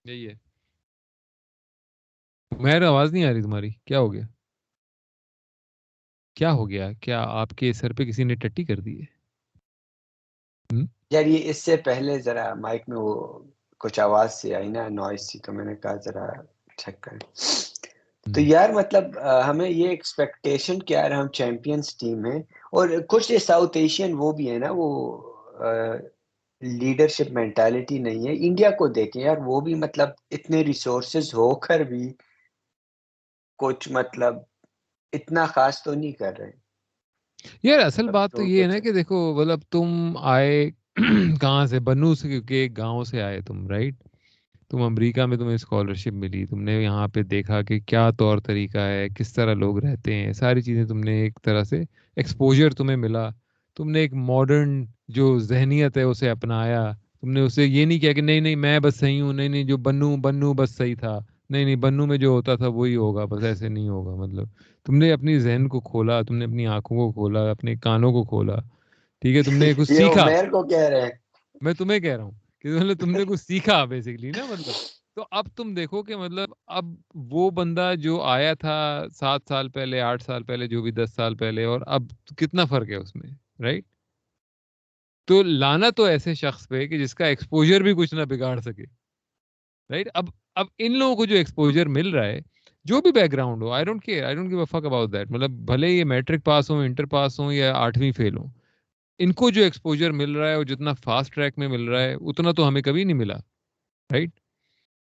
Speaker 1: یہی ہے. میر آواز نہیں آ رہی تمہاری, کیا ہو گیا؟ کیا ہو گیا؟ کیا آپ کے سر پہ کسی نے ٹٹی کر دی ہے؟
Speaker 2: یار یہ اس سے پہلے ذرا مائک میں وہ کچھ آواز سی آئی نا, نوائز سی, تو میں نے کہا ذرا چیک کریں. تو یار مطلب ہمیں یہ ایکسپیکٹیشن کہ یار ہم چیمپئنز ٹیم ہیں, اور کچھ یہ ساؤتھ ایشین وہ بھی ہے نا, وہ لیڈرشپ مینٹالٹی نہیں ہے. انڈیا کو دیکھیں یار, وہ بھی مطلب اتنے ریسورسز ہو کر بھی کچھ مطلب اتنا خاص تو نہیں کر رہے.
Speaker 1: یار اصل
Speaker 2: مطلب
Speaker 1: بات تو
Speaker 2: تو
Speaker 1: یہ ہے نا
Speaker 2: کچھ
Speaker 1: کہ دیکھو مطلب تم آئے کہاں سے, بنو سے, کیونکہ ایک گاؤں سے آئے تم, رائٹ. تم امریکہ میں تمہیں اسکالرشپ ملی, تم نے یہاں پہ دیکھا کہ کیا طور طریقہ ہے, کس طرح لوگ رہتے ہیں, ساری چیزیں تم نے ایک طرح سے ایکسپوجر تمہیں ملا. تم نے ایک ماڈرن جو ذہنیت ہے اسے اپنایا. تم نے اسے یہ نہیں کیا کہ نہیں نہیں میں بس صحیح ہوں, نہیں نہیں جو بنو بس صحیح تھا, نہیں نہیں بنو میں جو ہوتا تھا وہی ہوگا, بس ایسے نہیں ہوگا. مطلب تم نے اپنی ذہن کو کھولا, تم نے اپنی آنکھوں کو کھولا, اپنے کانوں کو کھولا, ٹھیک ہے, تم نے کچھ
Speaker 2: یہ
Speaker 1: سیکھا.
Speaker 2: عمیر کو کہہ رہے ہیں.
Speaker 1: میں تمہیں کہہ رہا ہوں کہ مطلب تم نے کچھ سیکھا بیسکلی نا, مطلب. تو اب تم دیکھو کہ مطلب اب وہ بندہ جو آیا تھا 7 سال پہلے, 8 سال پہلے, جو بھی 10 سال پہلے, اور اب کتنا فرق ہے اس میں, رائٹ. تو لانا تو ایسے شخص پہ کہ جس کا ایکسپوجر بھی کچھ نہ بگاڑ سکے, رائٹ. اب ان لوگوں کو جو ایکسپوجر مل رہا ہے, جو بھی بیک گراؤنڈ ہو, I don't care, I don't give a fuck about that, مطلب بھلے یہ میٹرک پاس ہوں, انٹر پاس ہوں, یا 8ویں فیل ہوں, ان کو جو ایکسپوجر مل رہا ہے اور جتنا فاسٹ ٹریک میں مل رہا ہے اتنا تو ہمیں کبھی نہیں ملا, رائٹ.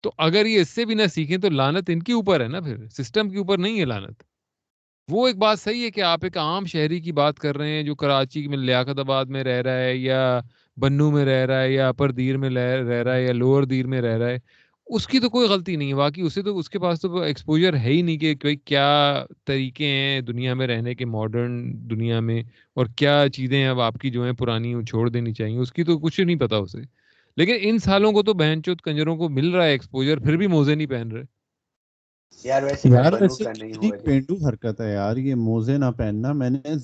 Speaker 1: تو اگر یہ اس سے بھی نہ سیکھیں تو لانت ان کے اوپر ہے نا, پھر سسٹم کے اوپر نہیں ہے لانت. وہ ایک بات صحیح ہے کہ آپ ایک عام شہری کی بات کر رہے ہیں جو کراچی میں لیاقت آباد میں رہ رہا ہے, یا بنو میں رہ رہا ہے, یا اپر دیر میں رہ رہا ہے, یا لوور دیر میں رہ رہا ہے. اس کی تو کوئی غلطی نہیں ہے, باقی اسے تو اس کے پاس تو ایکسپوجر ہے ہی نہیں کہ کوئی کیا طریقے ہیں دنیا میں رہنے کے, ماڈرن دنیا میں, اور کیا چیزیں اب آپ کی جو ہیں پرانی وہ چھوڑ دینی چاہیے, اس کی تو کچھ نہیں پتا اسے. لیکن ان سالوں کو تو بہن چوت کنجروں کو مل رہا ہے ایکسپوجر, پھر بھی موزے نہیں پہن رہے.
Speaker 2: یار ویسے میں
Speaker 3: یار
Speaker 2: بنو
Speaker 3: ویسے
Speaker 2: کا نہیں
Speaker 3: کتنی
Speaker 2: ہوا.
Speaker 3: پینڈو حرکت ہے یار یہ موزے نہ پہننا. میں نے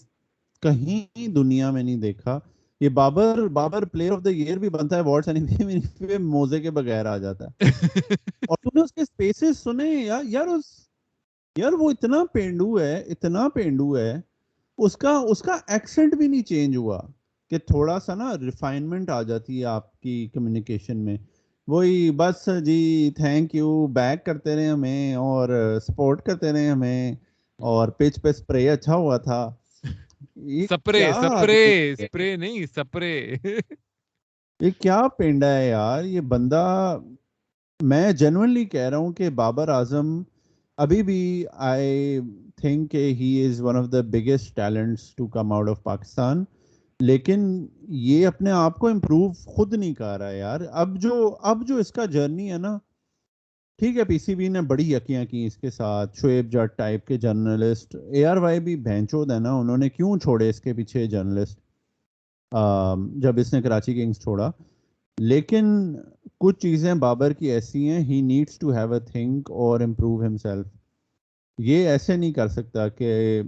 Speaker 3: کہیں دنیا میں نہیں دیکھا. یہ Babar player of the year بھی بنتا ہے واٹس اینی پہ موزے کے بغیر آ جاتا ہے. اور تم نے اس کے سپیسز سنے یار وہ اتنا پینڈو ہے, اس کا ایکسنٹ بھی نہیں چینج ہوا کہ تھوڑا سا نا ریفائنمنٹ آ جاتی ہے آپ کی کمیونیکیشن میں. وہی بس جی تھینک یو بیک کرتے رہے ہمیں اور سپورٹ کرتے رہے ہمیں, اور پچ پہ اسپرے اچھا ہوا تھا. یہ کیا آدمی ہے,
Speaker 1: سپرے نہیں سپرے.
Speaker 3: یہ کیا پینڈا ہے یار یہ بندہ. میں جینوئنلی کہہ رہا ہوں کہ بابر اعظم ابھی بھی آئی تھنک کہ he is one of the biggest talents to come out of Pakistan, لیکن یہ اپنے آپ کو امپروو خود نہیں کر رہا ہے یار. اب جو اس کا جرنی ہے نا, ٹھیک ہے پی سی بی نے بڑی یقیاں کی اس کے ساتھ, شعیب جٹ ٹائپ کے جرنلسٹ, اے آر وائی بھی بھینچود ہے نا, انہوں نے کیوں چھوڑے اس کے پیچھے جرنلسٹ جب اس نے کراچی کنگز چھوڑا. لیکن کچھ چیزیں بابر کی ایسی ہیں, he needs to have a think اور امپروو ہمسیلف. یہ ایسے نہیں کر سکتا کہ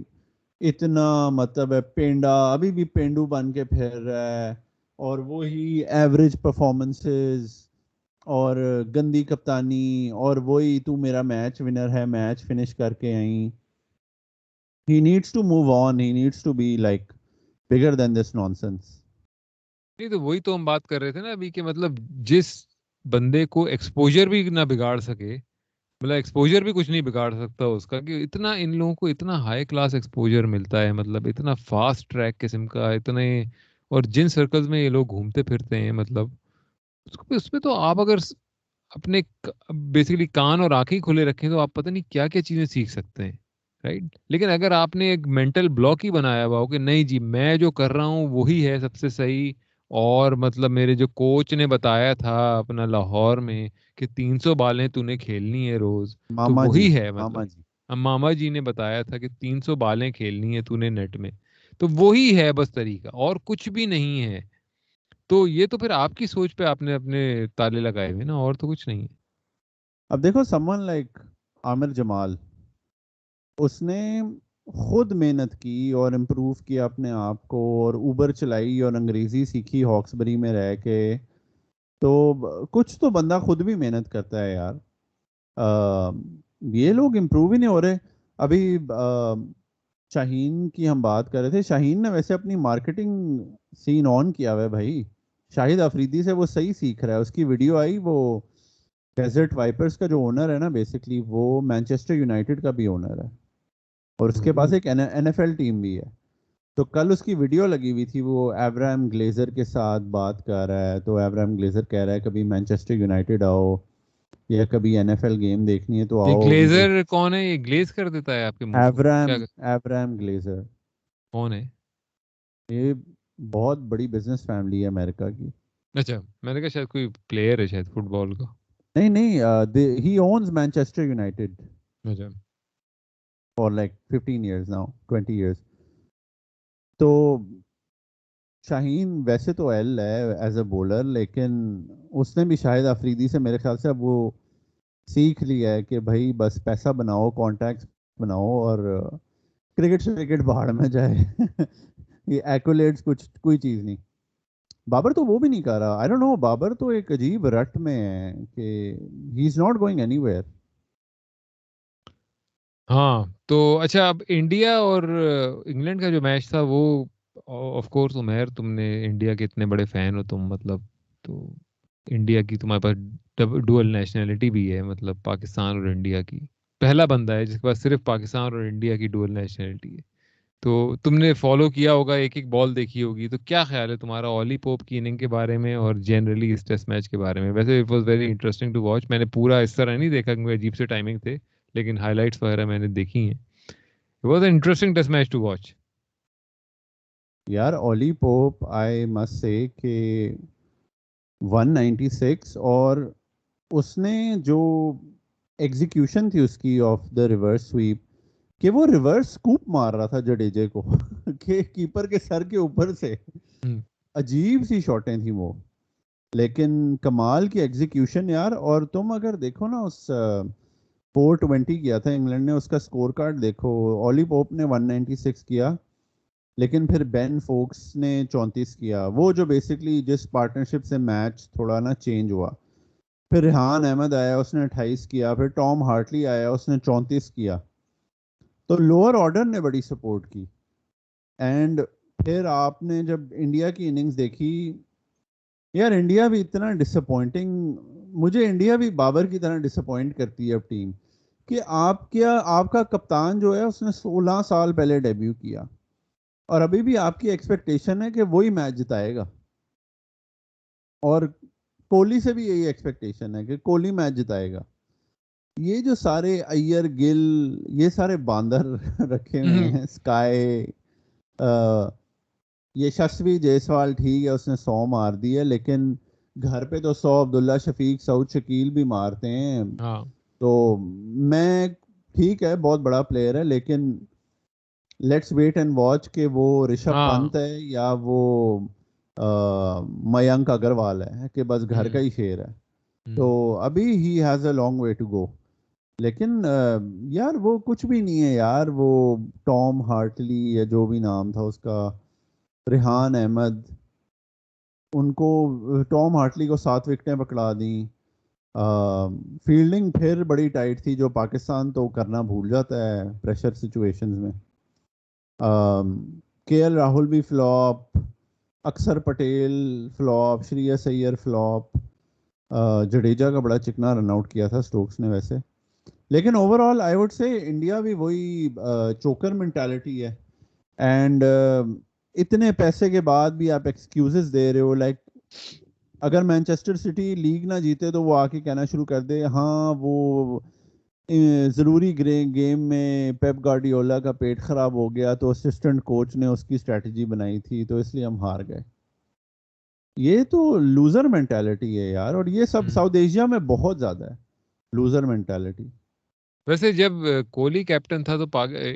Speaker 3: اتنا مطلب ہے پینڈا, ابھی بھی پینڈو بن کے پھر رہا ہے, اور وہی ایوریج پرفارمنسز اور گندی کپتانی, اور وہی تو میرا میچ ونر ہے, میچ فنش کر کے آئیں. He needs to move on. He needs to be like bigger than this nonsense.
Speaker 1: نہیں تو وہی تو ہم بات کر رہے تھے نا ابھی کہ مطلب جس بندے کو ایکسپوجر بھی نہ بگاڑ سکے, مطلب ایکسپوجر بھی کچھ نہیں بگاڑ سکتا اس کا, کہ اتنا ان لوگوں کو اتنا ہائی کلاس ایکسپوجر ملتا ہے, مطلب اتنا فاسٹ ٹریک قسم کا اتنے, اور جن سرکلز میں یہ لوگ گھومتے پھرتے ہیں, مطلب اس میں تو آپ اگر اپنے بیسیکلی کان اور آنکھیں کھلے رکھیں تو آپ پتہ نہیں کیا کیا چیزیں سیکھ سکتے ہیں, رائٹ. لیکن اگر آپ نے ایک مینٹل بلاک ہی بنایا ہوا ہو کہ نہیں جی میں جو کر رہا ہوں وہی ہے سب سے صحیح, اور مطلب میرے جو کوچ نے بتایا تھا اپنا لاہور میں کہ 300 بالیں تو نے کھیلنی ہے روز, تو
Speaker 3: ماما جی,
Speaker 1: وہی ہے. مطلب
Speaker 3: ماما جی.
Speaker 1: ماما جی نے بتایا تھا کہ 300 بالیں کھیلنی ہے تو نے نیٹ میں, تو وہی ہے بس طریقہ, اور کچھ بھی نہیں ہے. تو یہ تو پھر آپ کی سوچ پہ آپ نے اپنے تالے لگائے ہوئے نا, اور تو کچھ نہیں ہے.
Speaker 3: اب دیکھو someone like عامر جمال, اس نے خود محنت کی اور امپروو کیا اپنے آپ کو, اور اوبر چلائی اور انگریزی سیکھی ہاکسبری میں رہ کے. تو کچھ تو بندہ خود بھی محنت کرتا ہے یار. یہ لوگ امپروو ہی نہیں ہو رہے. ابھی شاہین کی ہم بات کر رہے تھے, شاہین نے ویسے اپنی مارکیٹنگ سین آن کیا ہوا ہے بھائی. شاہد آفریدی سے وہ صحیح سیکھ رہا ہے. اس کی ویڈیو آئی, وہ ڈیزرٹ وائپرز کا جو اونر ہے نا بیسکلی, وہ مینچسٹر یونائٹیڈ کا بھی اونر ہے, اور اس کے پاس ایک این ایف ایل ٹیم بھی ہے. تو کل اس کی ویڈیو لگی ہوئی تھی, وہ ایبراہم گلیزر کے ساتھ بات کر رہا ہے. تو ایبراہم گلیزر کہہ رہا ہے کبھی مینچسٹر یونائٹیڈ آؤ, یا کبھی این ایف ایل گیم دیکھنی ہے تو
Speaker 1: یہ
Speaker 3: آؤ.
Speaker 1: گلیزر کون ہے؟ یہ گلیز کر دیتا ہے آپ کے منہ کو کیا؟
Speaker 3: ایبراہم گلیزر
Speaker 1: کون ہے؟
Speaker 3: یہ بہت بڑی بزنس فیملی ہے امریکہ کی.
Speaker 1: اچھا میں نے کہا شاید کوئی پلیئر ہے شاید فٹ بال کا.
Speaker 3: نہیں, ہی اونز مینچسٹر یونائٹیڈ
Speaker 1: اچھا
Speaker 3: for like 15 years now, 20 years. تو شاہین ویسے تو ایل ہے ایز اے بولر, لیکن اس نے بھی شاہد آفریدی سے میرے خیال سے اب وہ سیکھ لیا ہے کہ بھائی بس پیسہ بناؤ, کانٹیکٹس بناؤ, اور کرکٹ سے کرکٹ باہر میں جائے. یہ ایکولیٹس کچھ کوئی چیز نہیں. بابر تو وہ بھی نہیں کر رہا. آئی ڈونٹ نو, بابر تو ایک عجیب رٹ میں ہے کہ he is not going anywhere.
Speaker 1: ہاں. تو اچھا اب انڈیا اور انگلینڈ کا جو میچ تھا وہ آف کورس عمیر تم نے انڈیا کے اتنے بڑے فین ہو تم, مطلب تو انڈیا کی تمہارے پاس ڈوئل نیشنلٹی بھی ہے, مطلب پاکستان اور انڈیا کی, پہلا بندہ ہے جس کے پاس صرف پاکستان اور انڈیا کی ڈوئل نیشنلٹی ہے. تو تم نے فالو کیا ہوگا, ایک ایک بال دیکھی ہوگی, تو کیا خیال ہے تمہارا اولی پوپ کی اننگ کے بارے میں اور جنرلی اس ٹیسٹ میچ کے بارے میں؟ ویسے it was very interesting to watch. میں نے پورا اس طرح نہیں دیکھا کیونکہ عجیب سے ٹائمنگ تھے, لیکن ہائی لائٹس وغیرہ میں نے دیکھی ہیں. It was an interesting test match to watch.
Speaker 3: یار اولی پوپ آئی مسٹ سے کہ 196, اور اس نے جو ایگزیکیوشن تھی اس کی آف دا ریورس سویپ, کہ وہ ریورس سکوپ مار رہا تھا جڈیجے کو کہ کیپر کے سر کے اوپر سے. عجیب سی شاٹیں تھیں وہ, لیکن کمال کی ایگزیکیوشن یار. اور تم اگر دیکھو نا, اس 420 کیا تھا انگلینڈ نے, اس کا سکور کارڈ دیکھو, اولی پوپ نے 196 کیا, لیکن پھر بین فوکس نے 34 کیا, وہ جو بیسکلی جس پارٹنرشپ سے میچ تھوڑا نا چینج ہوا. پھر ریحان احمد آیا, اس نے 28 کیا. پھر ٹام ہارٹلی آیا, اس نے 34 کیا. تو لوور آرڈر نے بڑی سپورٹ کی. اینڈ پھر آپ نے جب انڈیا کی اننگز دیکھی, یار انڈیا بھی اتنا ڈسپوائنٹنگ, مجھے انڈیا بھی بابر کی طرح ڈسپوائنٹ کرتی ہے اب ٹیم, کہ آپ کا کپتان جو ہے اس نے 16 سال پہلے ڈیبیو کیا, اور ابھی بھی آپ کی ایکسپیکٹیشن ہے کہ وہی میچ جتائے گا. اور کوہلی سے بھی یہی ایکسپیکٹیشن ہے کہ کوہلی میچ جتائے گا. یہ جو سارے ایئر گل, یہ سارے باندر رکھے ہوئے ہیں, اسکائی, یہ یشسوی جیسوال ٹھیک ہے اس نے 100 مار دی ہے, لیکن گھر پہ تو 100 عبداللہ شفیق, سعود شکیل بھی مارتے ہیں. تو میں ٹھیک ہے بہت بڑا پلیئر ہے, لیکن لیٹس ویٹ اینڈ واچ کہ وہ رشب پنت ہے یا وہ میانک اگروال ہے, کہ بس گھر کا ہی شیر ہے. تو ابھی he has a long way to go. لیکن یار وہ کچھ بھی نہیں ہے یار, وہ ٹام ہارٹلی یا جو بھی نام تھا اس کا, ریحان احمد, ان کو ٹام ہارٹلی کو 7 وکٹیں پکڑا دیں. فیلڈنگ پھر بڑی ٹائٹ تھی, جو پاکستان تو کرنا بھول جاتا ہے پریشر سچویشنز میں. کے ایل راہل بھی flop, Axar Patel flop, Shreyas Iyer flop, Jadeja کا بڑا چکنا رن آؤٹ کیا تھا سٹوکس نے ویسے. لیکن over all I would say India بھی وہی چوکر مینٹالٹی ہے. اینڈ اتنے پیسے کے بعد بھی آپ ایکسکیوزز دے رہے ہو. لائک اگر مینچسٹر سٹی لیگ نہ جیتے تو وہ آ کے کہنا شروع کر دے, ہاں وہ ضروری گیم میں پیپ گارڈیولا کا پیٹ خراب ہو گیا تو اسسٹنٹ کوچ نے اس کی اسٹریٹجی بنائی تھی تو اس لیے ہم ہار گئے. یہ تو لوزر مینٹالٹی ہے یار, اور یہ سب ساؤتھ ایشیا میں بہت زیادہ ہے لوزر مینٹالٹی.
Speaker 1: ویسے جب کوہلی کیپٹن تھا تو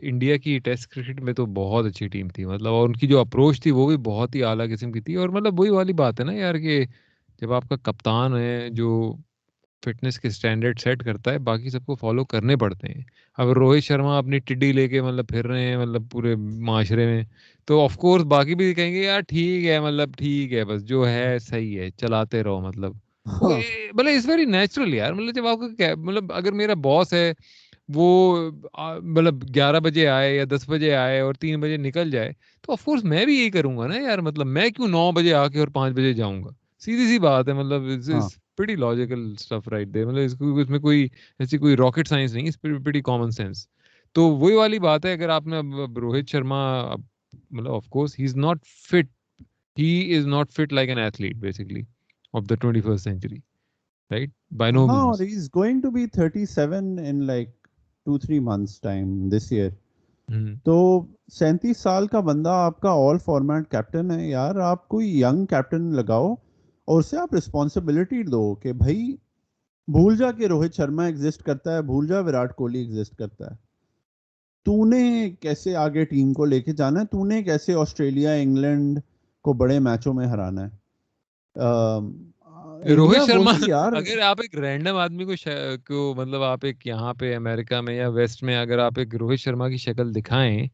Speaker 1: انڈیا کی ٹیسٹ کرکٹ میں تو بہت اچھی ٹیم تھی, مطلب, اور ان کی جو اپروچ تھی وہ بھی بہت ہی اعلیٰ قسم کی تھی. اور مطلب وہی والی بات ہے نا یار, کہ جب آپ کا کپتان ہے جو فٹنس کے سٹینڈرڈ سیٹ کرتا ہے, باقی سب کو فالو کرنے پڑتے ہیں. اگر روہت شرما اپنی ٹڈی لے کے مطلب پھر رہے ہیں مطلب پورے معاشرے میں, تو آف کورس باقی بھی کہیں گے یار ٹھیک ہے, مطلب ٹھیک ہے, بس جو ہے صحیح ہے, چلاتے رہو. مطلب مطلب اٹس ویری نیچرل یار. مطلب جب آپ کا مطلب اگر میرا باس ہے وہ مطلب 11 بجے آئے یا 10 بجے آئے اور 3 بجے نکل جائے, تو آف کورس میں بھی یہی کروں گا نا یار. مطلب میں کیوں 9 بجے آ کے اور 5 بجے جاؤں گا, سیدھی سی بات ہے. مطلب pretty logical stuff right there. مطلب اس میں کوئی ایسی کوئی راکٹ سائنس نہیں, it's pretty common sense. تو وہی والی بات ہے, اگر آپ نے روہت شرما, مطلب of course he is not fit, he is not fit like an athlete basically of the 21st century, right? By no means.
Speaker 3: He is going to be 37 in like 2-3 months time this year. تو 37 سال کا بندہ آپ کا آل format captain ہے یار. آپ کوئی ینگ کیپٹن لگاؤ اور اسے آپ رسپانسبلٹی دو کہ بھائی بھول جا کہ روہت شرما ایگزسٹ کرتا ہے, بھول جا وراٹ کوہلی ایگزسٹ کرتا ہے. تو نے کیسے آگے ٹیم کو لے کے جانا ہے, تو نے کیسے آسٹریلیا انگلینڈ کو بڑے میچوں میں ہرانا ہے.
Speaker 1: روہت شرما, اگر آپ ایک رینڈم آدمی کو مطلب آپ ایک یہاں پہ امریکہ میں یا ویسٹ میں اگر آپ ایک روہت شرما کی شکل دکھائیں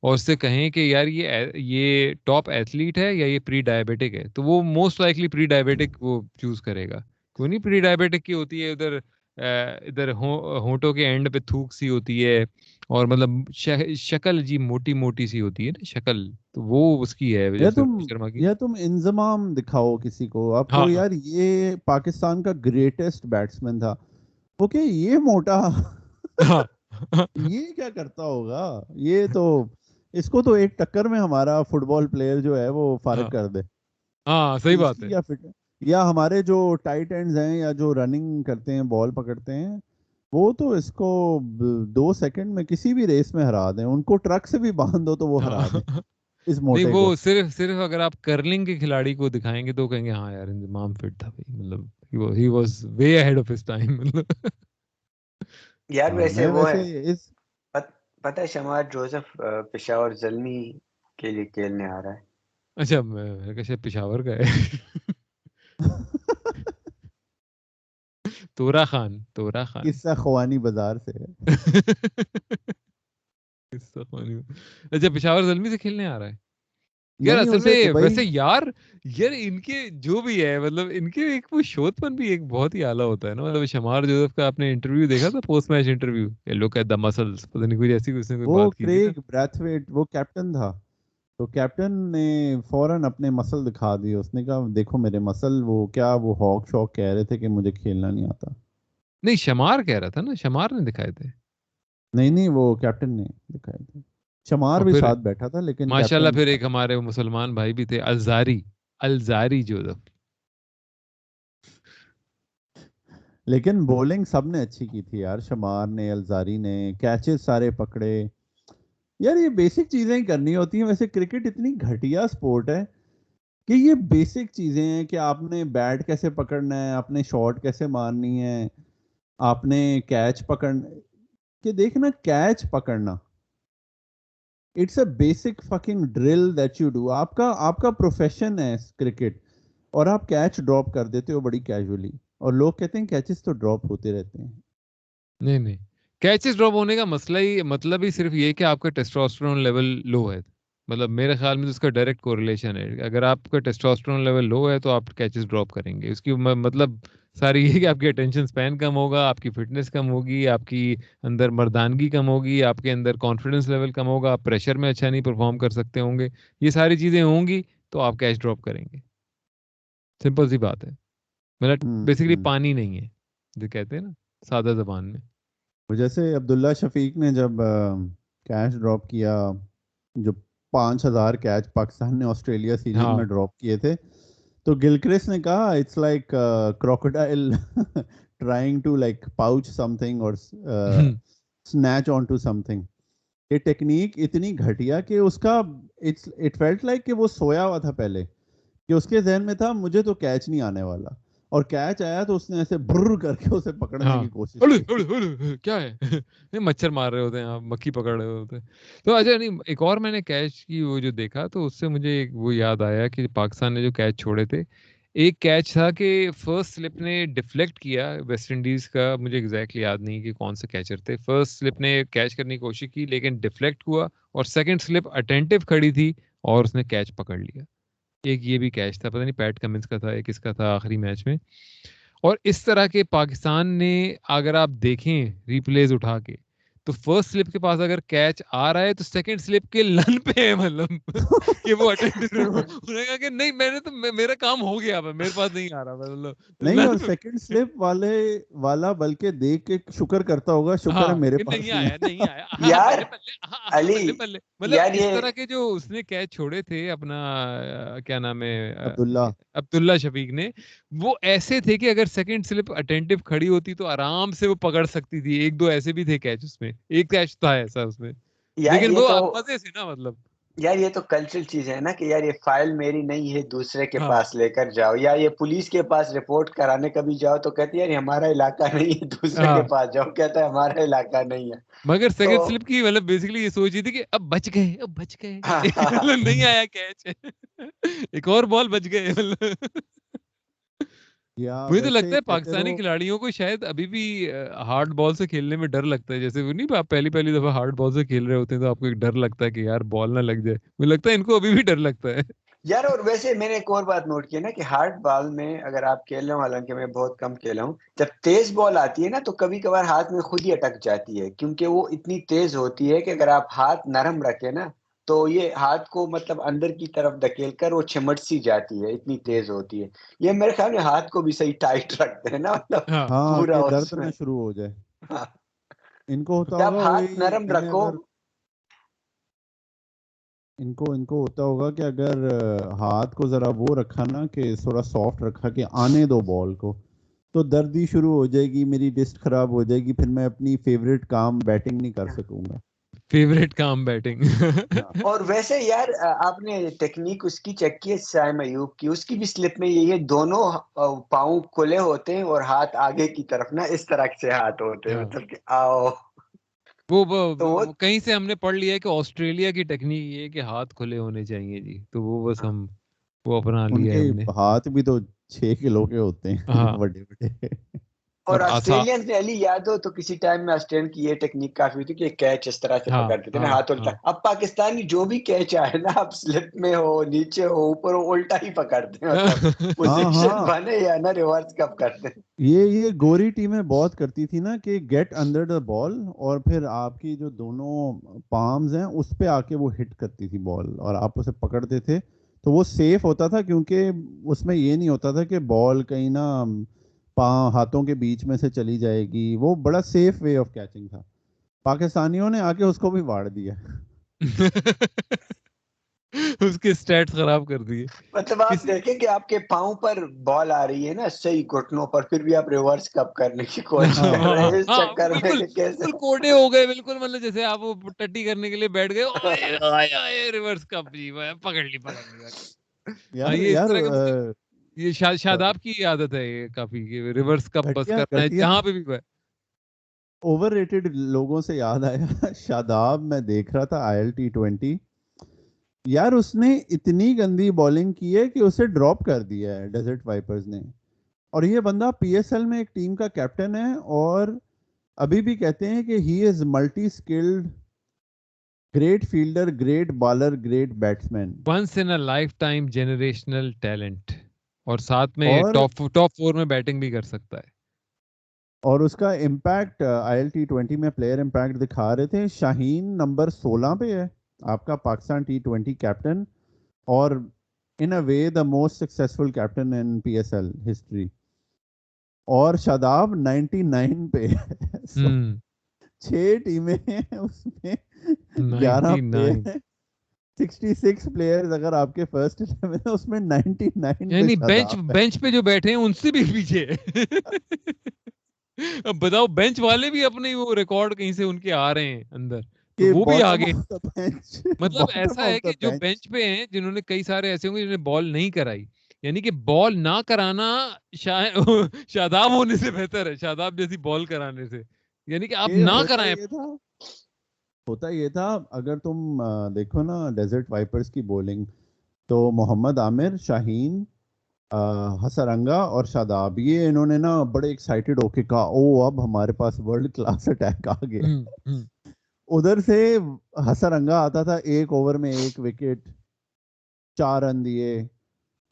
Speaker 1: اور اس سے کہیں کہ یار یہ ٹاپ ایتھلیٹ ہے یا یہ پری ڈائبیٹک ہے, تو وہ موسٹ لائکلی پری ڈائبیٹک وہ چوز کرے گا. کوئی نہیں, پری ڈائبیٹک کی ہوتی ہے ادھر ہونٹوں کے اینڈ پہ تھوک سی ہوتی ہے, اور مطلب شکل جی موٹی موٹی سی ہوتی ہے نا شکل, تو وہ اس کی ہے جیسے روہت شرما کی.
Speaker 3: یا تم انضمام دکھاؤ کسی کو, آپ کو یار یہ پاکستان کا گریٹسٹ بیٹسمین تھا, وہ کہ یہ موٹا یہ کیا کرتا ہوگا, یہ تو اس کو تو ایک ٹکر میں ہمارا فٹ بال پلیئر جو ہے وہ فارغ کر دے.
Speaker 1: ہاں صحیح بات ہے.
Speaker 3: یا ہمارے جو ٹائٹ اینڈز ہیں یا جو رننگ کرتے ہیں بال پکڑتے ہیں, وہ تو اس کو 2 سیکنڈ میں کسی بھی ریس میں ہرا دیں. ان کو ٹرک سے بھی باندھ دو تو وہ ہرا دیں اس موٹے
Speaker 1: نہیں,
Speaker 3: کو.
Speaker 1: وہ صرف اگر آپ کرلنگ کے کھلاڑی کو دکھائیں گے تو کہیں گے ہاں یار انضمام فٹ تھا بھائی, مطلب he was way ahead of his time.
Speaker 2: یار ویسے وہ ہے پتہ ہے شمار جوزف پشاور زلمی کے لیے کھیلنے آ رہا ہے.
Speaker 1: اچھا, میں کیسے پشاور کا ہے. تورا خان
Speaker 3: قصہ خوانی بازار سے ہے.
Speaker 1: اچھا پشاور زلمی سے کھیلنے آ رہا ہے یار
Speaker 3: نہیں
Speaker 1: اصل
Speaker 3: اسے
Speaker 1: میں
Speaker 3: دبئی
Speaker 1: ویسے یار ان کے جو بھی ہے مطلب ان کے ایک وہ شوت پن بھی ایک بہت ہی اعلیٰ ہوتا ہے نا مطلب شمار جوزف کا آپ نے انٹرویو دیکھا تھا post match interview look at the muscles پتہ نہیں کوئی ایسی اس نے کوئی
Speaker 3: وہ
Speaker 1: بات کی تھی نا
Speaker 3: کریگ بریتھویٹ وہ کیپٹن تھا تو کیپٹن نے فوراً اپنے مسل دکھا دیے اس نے کہا دیکھو میرے مسل وہ کیا وہ ہاک شاک کہہ رہے تھے کہ مجھے کھیلنا نہیں آتا
Speaker 1: نہیں شمار کہہ رہا تھا نا شمار نے دکھائے تھے
Speaker 3: نہیں وہ کیپٹن نے دکھائے تھے شمار
Speaker 1: اور
Speaker 3: بھی
Speaker 1: پھر
Speaker 3: ساتھ بیٹھا تھا لیکن
Speaker 1: ماشاءاللہ
Speaker 3: کیپٹن
Speaker 1: پھر ایک ہمارے وہ مسلمان بھائی بھی تھے الزاری جوزف
Speaker 3: لیکن بولنگ سب نے اچھی کی تھی یار شمار نے الزاری نے کیچز سارے پکڑے یار یہ بیسک چیزیں ہی کرنی ہوتی ہیں ویسے کرکٹ اتنی گھٹیا سپورٹ ہے کہ یہ بیسک چیزیں ہیں کہ آپ نے بیٹ کیسے پکڑنا ہے آپ نے شاٹ کیسے مارنی ہے آپ نے کیچ پکڑنا کہ دیکھنا کیچ پکڑنا it's a basic fucking drill that you do آپ کا پروفیشن ہے کرکٹ اور آپ کیچ ڈراپ کر دیتے ہو بڑی کیجولی اور لوگ کہتے ہیں کیچز تو ڈراپ ہوتے رہتے ہیں
Speaker 1: نہیں کیچز ڈراپ ہونے کا مطلب ہی صرف یہ کہ آپ کا ٹیسٹوسٹیرون لیول لو ہے مطلب میرے خیال میں اس کا ڈائریکٹ کوریلیشن ہے اگر آپ کا ٹیسٹوسٹیرون لیول لو ہے تو آپ کیچز ڈراپ کریں گے اس کی مطلب ساری یہ کہ آپ کی اٹینشن سپین کم ہوگا آپ کی فٹنس کم ہوگی آپ کی اندر مردانگی کم ہوگی آپ کے اندر کانفیڈنس لیول کم ہوگا آپ پریشر میں اچھا نہیں پرفارم کر سکتے ہوں گے یہ ساری چیزیں ہوں گی تو آپ کیچ ڈراپ کریں گے سمپل سی بات ہے مطلب بیسیکلی پانی نہیں ہے جو کہتے ہیں نا سادہ زبان میں
Speaker 3: جیسے عبداللہ شفیق نے جب کیچ ڈراپ کیا جو 5,000 کیچ پاکستان نے آسٹریلیا سیریز
Speaker 1: ہاں
Speaker 3: میں ڈراپ کیے تھے تو گلکرسٹ نے کہا it's like crocodile trying to like pouch something اور snatch on to something یہ ٹیکنیک اتنی گھٹیا کہ اس کا اٹ فیلٹ لائک کہ وہ سویا ہوا تھا پہلے کہ اس کے ذہن میں تھا مجھے تو کیچ نہیں آنے والا اور کیچ آیا تو اس نے ایسے بر کر کے اسے پکڑنے کی کوشش کی
Speaker 1: کیا ہے مچھر مار رہے ہوتے ہیں آپ مکھی پکڑ رہے ہوتے ہیں تو اچھا نہیں ایک اور میں نے کیچ کی وہ جو دیکھا تو اس سے مجھے وہ یاد آیا کہ پاکستان نے جو کیچ چھوڑے تھے ایک کیچ تھا کہ فرسٹ سلپ نے ڈیفلیکٹ کیا ویسٹ انڈیز کا مجھے ایگزیکٹلی یاد نہیں کہ کون سے کیچر تھے فرسٹ سلپ نے کیچ کرنے کی کوشش کی لیکن ڈیفلیکٹ ہوا اور سیکنڈ سلپ اٹینٹو کھڑی تھی اور اس نے کیچ پکڑ لیا ایک یہ بھی کیچ تھا پتہ نہیں پیٹ کمنس کا تھا ایک اس کا تھا آخری میچ میں اور اس طرح کے پاکستان نے اگر آپ دیکھیں ریپلیز اٹھا کے تو فرسٹ سلپ کے پاس اگر کیچ آ رہا ہے تو سیکنڈ سلپ کے لن پہ ہے مطلب کہ وہ انہوں نے کہا کہ نہیں میں نے تو میرا کام ہو گیا میرے پاس نہیں آ رہا مطلب
Speaker 3: نہیں اور سیکنڈ سلپ والا بلکہ دیکھ کے شکر کرتا ہوگا شکر ہے میرے پاس
Speaker 1: نہیں آیا
Speaker 2: یار علی
Speaker 1: مطلب
Speaker 2: یار
Speaker 1: اس
Speaker 2: یہ
Speaker 1: طرح کے جو اس نے کیچ چھوڑے تھے اپنا کیا نام ہے
Speaker 3: عبداللہ
Speaker 1: شفیق نے وہ ایسے تھے کہ اگر سیکنڈ سلپ اٹینٹو کھڑی ہوتی تو آرام سے وہ پکڑ سکتی تھی ایک دو ایسے بھی تھے کیچ اس میں ایک کیچ تھا ایسا اس میں
Speaker 2: یار
Speaker 1: لیکن
Speaker 2: یہ
Speaker 1: وہ
Speaker 2: تو
Speaker 1: مزے سے نا مطلب
Speaker 2: یار یہ تو کلچرل چیز ہے نا کہ یار یہ فائل میری نہیں ہے دوسرے کے
Speaker 1: ہاں
Speaker 2: پاس لے کر جاؤ یا یہ پولیس کے پاس رپورٹ کرانے کبھی جاؤ تو کہتی ہے یار یہ ہمارا علاقہ نہیں ہے دوسرے کے
Speaker 1: ہاں
Speaker 2: پاس جاؤ کہتا ہے ہمارا علاقہ نہیں ہے
Speaker 1: مگر
Speaker 2: تو
Speaker 1: سیکنڈ سلپ کی مطلب بیسیکلی یہ سوچ رہی تھی کہ اب بچ گئے نہیں آیا کیچ ایک اور بال بچ گئے مجھے تو لگتا ہے پاکستانی کھلاڑیوں کو شاید ابھی بھی ہارڈ بال سے کھیلنے میں ڈر لگتا ہے جیسے وہ نہیں آپ پہلی دفعہ ہارڈ بال سے کھیل رہے ہوتے ہیں تو آپ کو ایک ڈر لگتا ہے کہ یار بال نہ لگ جائے مجھے لگتا ہے ان کو ابھی بھی ڈر لگتا ہے
Speaker 2: یار اور ویسے میں نے ایک اور بات نوٹ کی نا کہ ہارڈ بال میں اگر آپ کھیل رہے ہوں حالانکہ میں بہت کم کھیلا ہوں جب تیز بال آتی ہے نا تو کبھی کبھار ہاتھ میں خود ہی اٹک جاتی ہے کیونکہ وہ اتنی تیز ہوتی ہے کہ اگر آپ ہاتھ نرم رکھے نا تو یہ ہاتھ کو مطلب اندر کی طرف دھکیل کر وہ چمٹ سی جاتی ہے اتنی تیز ہوتی ہے یہ میرے خیال میں ہاتھ کو بھی صحیح ٹائٹ رکھتے ہیں نا مطلب
Speaker 3: ہاں
Speaker 2: پورا
Speaker 3: کہ
Speaker 2: اس
Speaker 3: درد
Speaker 2: میں
Speaker 3: نہ شروع ہو جائے ان کو ہوتا
Speaker 2: جب
Speaker 3: ہوگا
Speaker 2: ہاتھ
Speaker 3: وہی
Speaker 2: نرم رکھو
Speaker 3: ان کو ہوتا ہوگا کہ اگر ہاتھ کو ذرا وہ رکھا نا کہ تھوڑا سافٹ رکھا کہ آنے دو بال کو تو درد ہی شروع ہو جائے گی میری ڈسٹ خراب ہو جائے گی پھر میں اپنی فیوریٹ کام بیٹنگ نہیں کر سکوں گا
Speaker 1: فیوریٹ کام بیٹنگ
Speaker 2: اور ویسے یار آپ نے ٹیکنیک اس کی چیک کی ہے سائم ایوب کی اس کی بھی سلپ میں یہی ہے دونوں پاؤں کھلے ہوتے ہیں اور ہاتھ آگے کی طرف نا اس طرح سے ہاتھ ہوتے ہیں مطلب کہ آؤ تو وہ
Speaker 1: وہ کہیں سے ہم نے پڑھ لیا ہے کہ آسٹریلیا کی ٹیکنیک یہ ہے کہ ہاتھ کھلے ہونے چاہیے جی تو وہ بس ہم وہ اپنا
Speaker 3: ان
Speaker 1: لیا ہے
Speaker 3: کے
Speaker 1: ہم نے
Speaker 3: ہاتھ بھی تو 6 کلو کے ہوتے ہیں
Speaker 1: ہاں
Speaker 3: بڑے بڑے
Speaker 2: اور
Speaker 1: آسان.
Speaker 2: آسٹریلین نے علی یاد ہو تو کسی ٹائم میں آسٹریلین کی یہ ٹیکنیک کافی ہوئی تھی کہ کیچ اس طرح سے
Speaker 1: ہاں
Speaker 2: پکڑتے تھے نا
Speaker 1: ہاں
Speaker 2: ہاتھ الٹا.
Speaker 1: ہاں
Speaker 2: اب پاکستانی جو بھی کیچ آئے نا اب سلپ میں ہو نیچے ہو اوپر ہو الٹا ہی پکڑتے ہیں, مطلب
Speaker 3: ہاں
Speaker 2: پوزیشن
Speaker 3: ہاں
Speaker 2: بنے یا نہ ریورس کب کرتے ہیں.
Speaker 3: یہ گوری ٹیمیں بہت کرتی تھی نا کہ گیٹ انڈر دا بال اور پھر آپ کی جو دونوں پامز ہیں اس پہ آ کے وہ ہٹ کرتی تھی بال اور آپ اسے پکڑتے تھے تو وہ سیف ہوتا تھا کیونکہ اس میں یہ نہیں ہوتا تھا کہ بال کہیں نہ ہاتھوں کے بیچ میں سے چلی جائے گی. وہ بڑا سیف وے آف کیچنگ تھا. پاکستانیوں نے آ کے اس کو بھی واڑ دیا.
Speaker 1: اس کے سٹیٹس خراب کر دیے.
Speaker 2: مطلب آپ
Speaker 1: کسی
Speaker 2: دیکھیں کہ آپ کے پاؤں پر بال آ رہی ہے نا صحیح گھٹنوں پر, پھر بھی آپ ریورس کب کرنے کی کوشش کر رہے ہیں اس چکر میں کہ کیسے
Speaker 1: بالکل کوڑے ہو گئے بالکل, مطلب جیسے آپ وہ ٹٹی کرنے کے لیے بیٹھ گئے ریورس کب جی پکڑ لی. ہاں یہ اس طرح کے یہ شاداب کی عادت ہے یہ کافی, ریورس کب بس
Speaker 3: گھٹیا
Speaker 1: کرنا ہے
Speaker 3: گھٹیا
Speaker 1: جہاں پہ بھی.
Speaker 3: اوور ریٹڈ لوگوں سے یاد آیا شاداب میں دیکھ رہا تھا ILT20 یار اس نے اتنی گندی بالنگ کی ہے کہ اسے ڈراپ کر دیا ہے ڈیزرٹ وائپرز نے. اور یہ بندہ PSL میں ایک ٹیم کا کیپٹن ہے اور ابھی بھی کہتے ہیں کہ he is multi skilled, great fielder, great bowler, great batsman,
Speaker 1: once in a lifetime generational talent, اور ساتھ میں
Speaker 3: اور
Speaker 1: ٹاپ 4 میں بیٹنگ بھی کر سکتا ہے.
Speaker 3: اور اس کا امپیکٹ ILT20 میں پلیئر امپیکٹ دکھا رہے تھے. شاہین نمبر 16 پہ ہے آپ کا پاکستان T20 کیپٹن اور in a way the most successful captain in PSL history, اور شاداب 99 پہ ہے. 6 ٹیمیں ہیں اس میں 11 پلیئر
Speaker 1: 99
Speaker 3: ہیں, 66 پلیئرز اگر آپ کے فرسٹ 11 ہے اس میں 99 پہ
Speaker 1: یعنی
Speaker 3: شاداب ہے.
Speaker 1: بینچ پہ جو بیٹھے ہیں ان سے بھی پیچھے. اب بتاؤ بینچ والے بھی اپنے وہ ریکارڈ کہیں سے ان کے آ رہے ہیں اندر, تو
Speaker 3: کہ
Speaker 1: وہ بھی
Speaker 3: باٹم
Speaker 1: آگے.
Speaker 3: آف دا بینچ,
Speaker 1: مطلب
Speaker 3: باٹم
Speaker 1: ایسا
Speaker 3: آف
Speaker 1: ہے
Speaker 3: دا
Speaker 1: کہ جو
Speaker 3: بینچ.
Speaker 1: بینچ پہ ہیں جنہوں نے کئی سارے ایسے ہوں گے جنہوں نے بال نہیں کرائی, یعنی کہ بال نہ کرانا شاداب ہونے سے بہتر ہے, شاداب جیسی بال کرانے سے. یعنی کہ آپ نہ کرائیں.
Speaker 3: ہوتا یہ تھا اگر تم دیکھو نا ڈیزرٹ وائپرز کی بولنگ تو محمد عامر, شاہین, حسرنگا اور شاداب, یہ انہوں نے نا بڑے ایکسائٹڈ ہو کے کہا او اب ہمارے پاس ورلڈ کلاس اٹیک آ گیا. ادھر سے حسرنگا آتا تھا 1 اوور میں 1 وکٹ 4 رن دیے,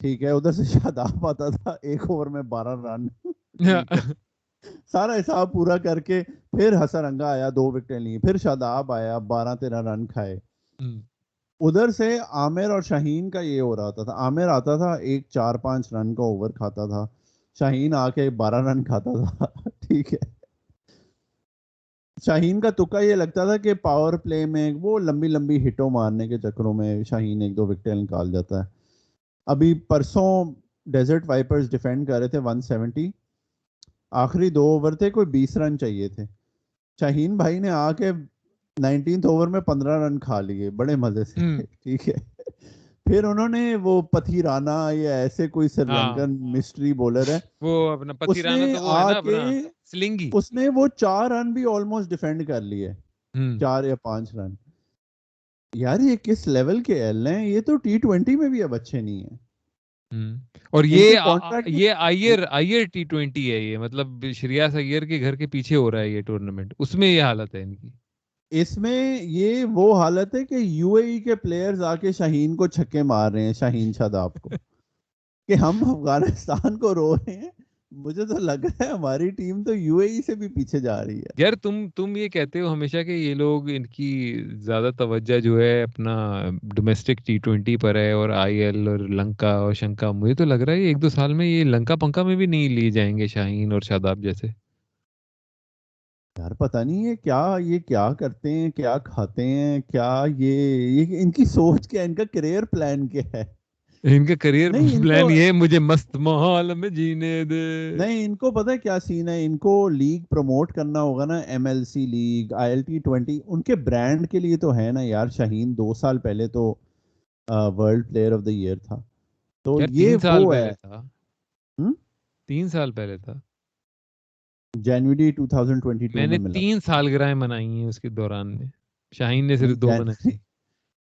Speaker 3: ٹھیک ہے. ادھر سے شاداب آتا تھا 1 اوور میں 12 رن, ٹھیک ہے. سارا حساب پورا کر کے پھر حسرنگا آیا 2 وکٹیں لی, پھر شاداب آیا 12-13 رن کھائے. ادھر سے عامر اور شاہین کا یہ ہو رہا ہوتا تھا, عامر آتا تھا 4-5 رن کا اوور کھاتا تھا, شاہین آ کے 12 رن کھاتا تھا, ٹھیک ہے. شاہین کا تکا یہ لگتا تھا کہ پاور پلے میں وہ لمبی لمبی ہٹوں مارنے کے چکروں میں شاہین 1-2 وکٹیں نکال جاتا ہے. ابھی پرسوں ڈیزرٹ وائپرز ڈیفینڈ کر رہے تھے 170, آخری 2 اوور تھے, کوئی 20 رن چاہیے تھے. شاہین بھائی نے آ کے 19th اوور میں 15 رن کھا لیے بڑے مزے سے, ٹھیک ہے. پھر انہوں نے وہ پتھیرانا یا ایسے کوئی سری لنکن مسٹری بولر ہے,
Speaker 1: وہ اپنا
Speaker 3: اس
Speaker 1: پتھیرانا
Speaker 3: نے
Speaker 1: تو وہ ہے
Speaker 3: آ
Speaker 1: نا
Speaker 3: کے
Speaker 1: اپنا سلنگی,
Speaker 3: اس نے وہ 4 رن بھی آلموسٹ ڈیفینڈ کر لیے, 4 یا 5 رن. یار یہ کس لیول کے ایل ہیں, یہ تو T20 میں بھی اب اچھے نہیں ہیں.
Speaker 1: اور
Speaker 3: ان کے
Speaker 1: یہ آئیر T20 ہے, یہ مطلب شریاس ایئر کے گھر کے پیچھے ہو رہا ہے یہ ٹورنامنٹ, اس میں یہ حالت ہے ان کی.
Speaker 3: اس میں یہ وہ حالت ہے کہ UAE کے پلیئرز آ کے شاہین کو چھکے مار رہے ہیں, شاہین شاداب کو, کہ ہم افغانستان کو رو رہے ہیں. مجھے تو لگ رہا ہے ہماری ٹیم تو UAE سے بھی پیچھے جا رہی ہے.
Speaker 1: یار تم یہ کہتے ہو ہمیشہ کہ یہ لوگ ان کی زیادہ توجہ جو ہے اپنا ڈومیسٹک T20 پر ہے اور IL اور لنکا اور شنکا. مجھے تو لگ رہا ہے 1-2 سال میں یہ لنکا پنکا میں بھی نہیں لیے جائیں گے شاہین اور شاداب جیسے.
Speaker 3: یار پتہ نہیں یہ کیا کرتے ہیں, کیا کھاتے ہیں, کیا یہ ان کی سوچ کیا, ان کا کیریئر پلان کیا ہے.
Speaker 1: ان کا کریئر
Speaker 3: نہیں ان کو
Speaker 1: پلان یہ مجھے مست ماحول میں جینے دے.
Speaker 3: نہیں ان کو پتہ ہے کیا سین ہے, ان کو لیگ پروموٹ کرنا ہوگا نا, MLC لیگ, ILT20, ان کے برانڈ کے لیے تو ہے نا یار. شاہین 2 سال پہلے تو world player of the year تھا, تو
Speaker 1: یار
Speaker 3: یہ
Speaker 1: 3 سال
Speaker 3: وہ ہے.
Speaker 1: پہلے تھا, 3 سال پہلے تھا.
Speaker 3: جنوری 2022
Speaker 1: میں نے
Speaker 3: میں ملا
Speaker 1: 3 سالگرہیں منائی ہیں اس کے دوران میں, شاہین نے صرف 2 منائی.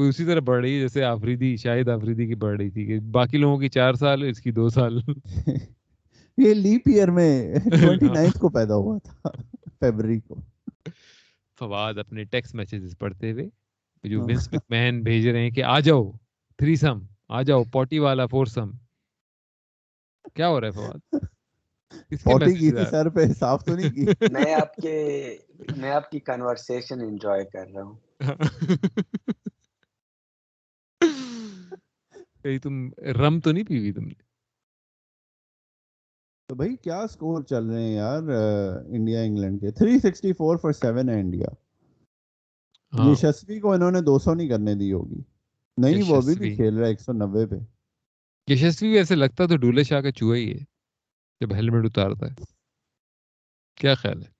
Speaker 1: اسی طرح بڑھ رہی ہے جیسے آفریدی شاہد آفریدی کی بڑھ رہی تھی کہ باقی لوگوں کی 4 سال اس کی 2 سال.
Speaker 3: یہ لیپ ایئر میں
Speaker 1: ہاں.
Speaker 3: 29 کو پیدا ہوا تھا فیبرری کو.
Speaker 1: فواد اپنے ٹیکسٹ میسیجز پڑھتے ہوئے جو ونس مکمین بھیج رہے ہیں کہ آ جاؤ تھریسم آ جاؤ پوٹی والا فورسم. کیا ہو رہا ہے فواد؟ کس کے
Speaker 3: پوٹی کی
Speaker 1: میسیجز
Speaker 3: تھی
Speaker 1: آ
Speaker 3: سر پہ، صاف تو نہیں کی.
Speaker 2: میں آپ کی کنورسیشن انجوائے کر رہا ہوں.
Speaker 1: کہیں تم رم تو نہیں پی ہوئی تم نے؟
Speaker 3: تو بھائی کیا سکور چل رہے ہیں یار انڈیا انگلینڈ کے؟ 364 for 7 ہے انڈیا.
Speaker 1: ہاں
Speaker 3: یشسوی کو انہوں نے 200 نہیں کرنے دی ہوگی. نہیں وہ ابھی بھی
Speaker 1: یشسوی
Speaker 3: کھیل رہا ہے 190 پہ.
Speaker 1: یشسوی ایسے لگتا تو ڈولے شاہ کا چوہا ہی ہے جب ہیلمٹ اتارتا ہے. کیا خیال ہے؟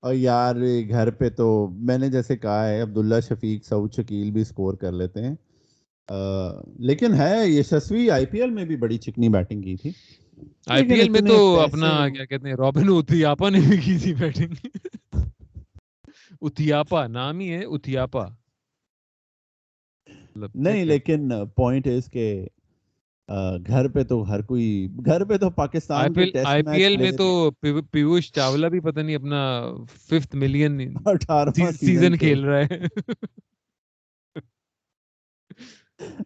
Speaker 3: اور یار گھر پہ تو میں نے جیسے کہا ہے عبداللہ شفیق سعود شکیل بھی سکور کر لیتے ہیں، لیکن ہے یشسوی آئی پی ایل میں بھی بڑی چکنی بیٹنگ کی تھی.
Speaker 1: آئی پی
Speaker 3: لیکن
Speaker 1: ایل میں تو
Speaker 3: اتنے
Speaker 1: اپنا
Speaker 3: پیسے
Speaker 1: کیا کہتے ہیں رابن اتھیاپا نے بھی کی تھی بیٹنگ. اتھیاپا نام ہی ہے اتھیاپا. مطلب کیا
Speaker 3: نہیں،
Speaker 1: کہتے
Speaker 3: لیکن پوائنٹ ہے اس کے گھر پہ تو ہر کوئی، گھر پہ تو پاکستان کے test
Speaker 1: I P
Speaker 3: match
Speaker 1: L میں
Speaker 3: لے
Speaker 1: تو پیوش چاولہ بھی پتہ نہیں اپنا 5th ملین
Speaker 3: 18واں
Speaker 1: سیزن کھیل رہا ہے.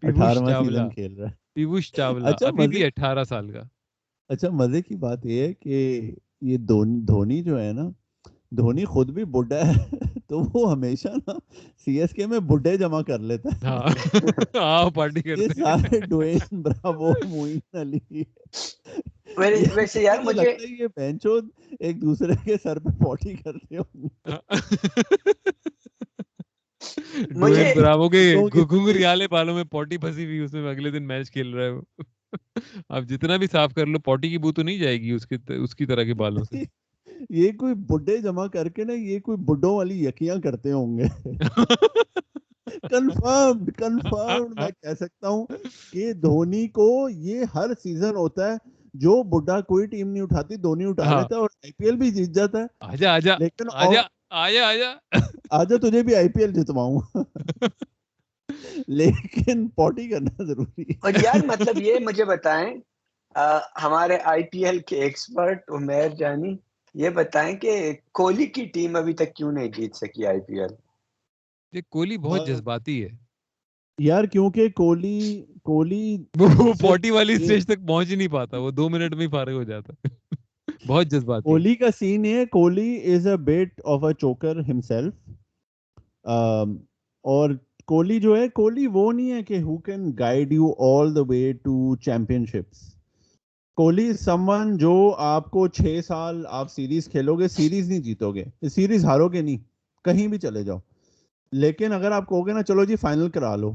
Speaker 1: پیوش
Speaker 3: 18واں
Speaker 1: چاولہ
Speaker 3: سیزن کھیل رہا ہے.
Speaker 1: پیوش چاولہ
Speaker 3: اچھا
Speaker 1: ابھی بھی 18 سال کا.
Speaker 3: اچھا مزے کی بات یہ ہے کہ یہ دھونی جو ہے نا، دھونی خود بھی بڈھا ہے تو وہ ہمیشہ نا سی ایس کے میں بڈھے جمع کر لیتا ہے.
Speaker 1: ہاں آؤ پارٹی
Speaker 3: یہ
Speaker 1: کرتے
Speaker 3: سارے
Speaker 1: ہیں.
Speaker 3: ڈوین براوو، معین علی،
Speaker 2: ویسے یار
Speaker 3: مجھے لگتا ہے یہ بینچود ایک دوسرے کے سر پہ پوٹی کرتے ہوں گے.
Speaker 1: ڈوین براوو کے
Speaker 3: کیونکہ
Speaker 1: گھنگریالے بالوں میں پوٹی پھنسی ہوئی، اس میں اگلے دن میچ کھیل رہا ہے وہ. اب جتنا بھی صاف کر لو پوٹی کی بو تو نہیں جائے گی اس کی طرح کے بالوں سے.
Speaker 3: یہ کوئی بڈھے جمع کر کے نا، یہ کوئی بڈھوں والی یکیاں کرتے ہوں گے. کنفرمڈ میں کہہ سکتا ہوں کہ دھونی کو یہ ہر سیزن ہوتا ہے، جو بڈھا کوئی ٹیم نہیں اٹھاتی دھونی اٹھا
Speaker 1: ہاں
Speaker 3: لیتا ہے اور آئی پی ایل بھی جیت جاتا ہے.
Speaker 1: آجا آجا
Speaker 3: لیکن
Speaker 1: آجا آجا آجا
Speaker 3: آجا تجھے بھی آئی پی ایل جتواؤں. لیکن پوٹی کرنا ضروری ہے.
Speaker 2: اور یار مطلب یہ مجھے بتائیں، ہمارے آئی پی ایل کے ایکسپرٹ عمیر جانی، یہ بتائیں کہ کوہلی کی ٹیم ابھی تک کیوں نہیں جیت سکی آئی پی ایل؟
Speaker 1: یہ کوہلی بہت جذباتی ہے
Speaker 3: یار کیونکہ کوہلی
Speaker 1: وہ پوٹی والی اسٹیج تک پہنچ ہی نہیں پاتا، وہ 2 منٹ میں ہی فارغ ہو جاتا ہے. بہت جذباتی.
Speaker 3: کوہلی کا سین ہے، Kohli is a bit of a choker himself. اور کوہلی جو ہے، کوہلی وہ نہیں ہے کہ who can guide you all the way to championships. Kohli someone جو آپ کو 6 سال آپ سیریز کھیلو گے، سیریز نہیں جیتو گے، سیریز ہارو گے نہیں، کہیں بھی چلے جاؤ. لیکن اگر آپ کہو گے نا چلو جی فائنل کرا لو،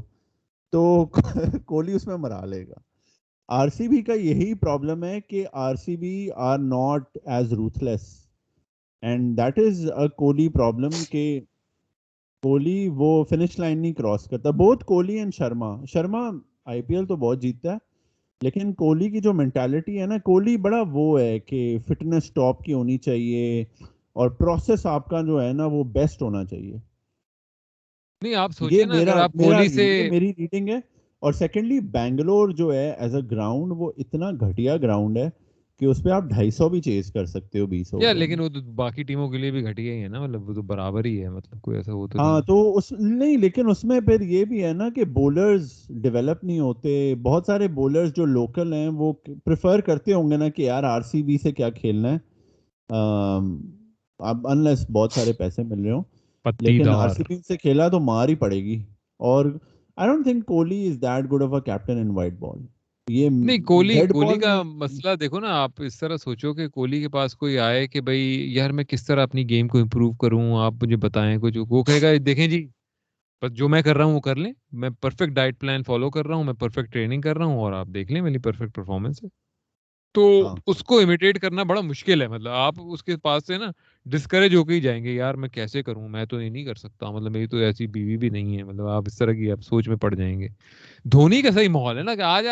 Speaker 3: تو کوہلی اس میں مرا لے گا. آر سی بی کا یہی پرابلم ہے کہ R C B are not as ruthless, and that is a Kohli problem کہ کوہلی وہ فنش لائن نہیں کراس کرتا. بہت Kohli and Sharma I P L تو بہت جیتتا ہے، لیکن کوہلی کی جو مینٹالٹی ہے نا، کوہلی بڑا وہ ہے کہ فٹنس ٹاپ کی ہونی چاہیے اور پروسیس آپ کا جو ہے نا وہ بیسٹ ہونا چاہیے.
Speaker 1: نہیں آپ
Speaker 3: یہ
Speaker 1: سوچیں نا اگر آپ
Speaker 3: میرا
Speaker 1: کوہلی سے
Speaker 3: یہ میری ریڈنگ ہے. اور سیکنڈلی بینگلور جو ہے ایز اے گراؤنڈ، وہ اتنا گھٹیا گراؤنڈ ہے کہ اس پہ آپ 250 بھی چیز کر سکتے ہو 20
Speaker 1: یا
Speaker 3: اووروں
Speaker 1: لیکن
Speaker 3: میں.
Speaker 1: وہ تو باقی ٹیموں کے لیے بھی گھٹیا ہی ہے نا، مطلب وہ تو برابر ہی ہے، مطلب کوئی ایسا وہ تو
Speaker 3: ہاں
Speaker 1: نہیں.
Speaker 3: تو اس نہیں، لیکن اس میں پھر یہ بھی ہے نا کہ بولرز ڈیولپ نہیں ہوتے. بہت سارے بولرز جو لوکل ہیں وہ پریفر کرتے ہوں گے نا کہ یار آر سی بی سے کیا کھیلنا ہے، اب انلیس بہت سارے پیسے مل رہے ہوں.
Speaker 1: پتی
Speaker 3: لیکن آر
Speaker 1: دار.
Speaker 3: سی بی سے کھیلا تو مار ہی پڑے گی. اور I don't think Kohli is that good of a captain in white ball. یہ
Speaker 1: نہیں
Speaker 3: ڈیڈ
Speaker 1: کوہلی
Speaker 3: بال
Speaker 1: کا
Speaker 3: میں
Speaker 1: مسئلہ دیکھو نا، آپ اس طرح سوچو کہ کوہلی کے پاس کوئی آئے کہ بھائی یار میں کس طرح اپنی گیم کو امپروو کروں، آپ مجھے بتائیں کچھ. وہ کہے گا دیکھیں جی بس جو میں کر رہا ہوں وہ کر لیں، میں پرفیکٹ ڈائٹ پلان فالو کر رہا ہوں، میں پرفیکٹ ٹریننگ کر رہا ہوں، اور آپ دیکھ لیں میری پرفیکٹ پرفارمنس ہے. تو
Speaker 3: ہاں
Speaker 1: اس کو امیٹیٹ کرنا بڑا مشکل ہے. مطلب آپ اس کے پاس سے نا ڈسکریج ہو کے ہی جائیں گے، یار میں کیسے کروں، میں تو یہ نہیں کر سکتا، مطلب میری تو ایسی بیوی بھی نہیں ہے. مطلب آپ اس طرح کی آپ سوچ میں پڑ جائیں گے. دھونی کا صحیح ماحول ہے نا کہ آج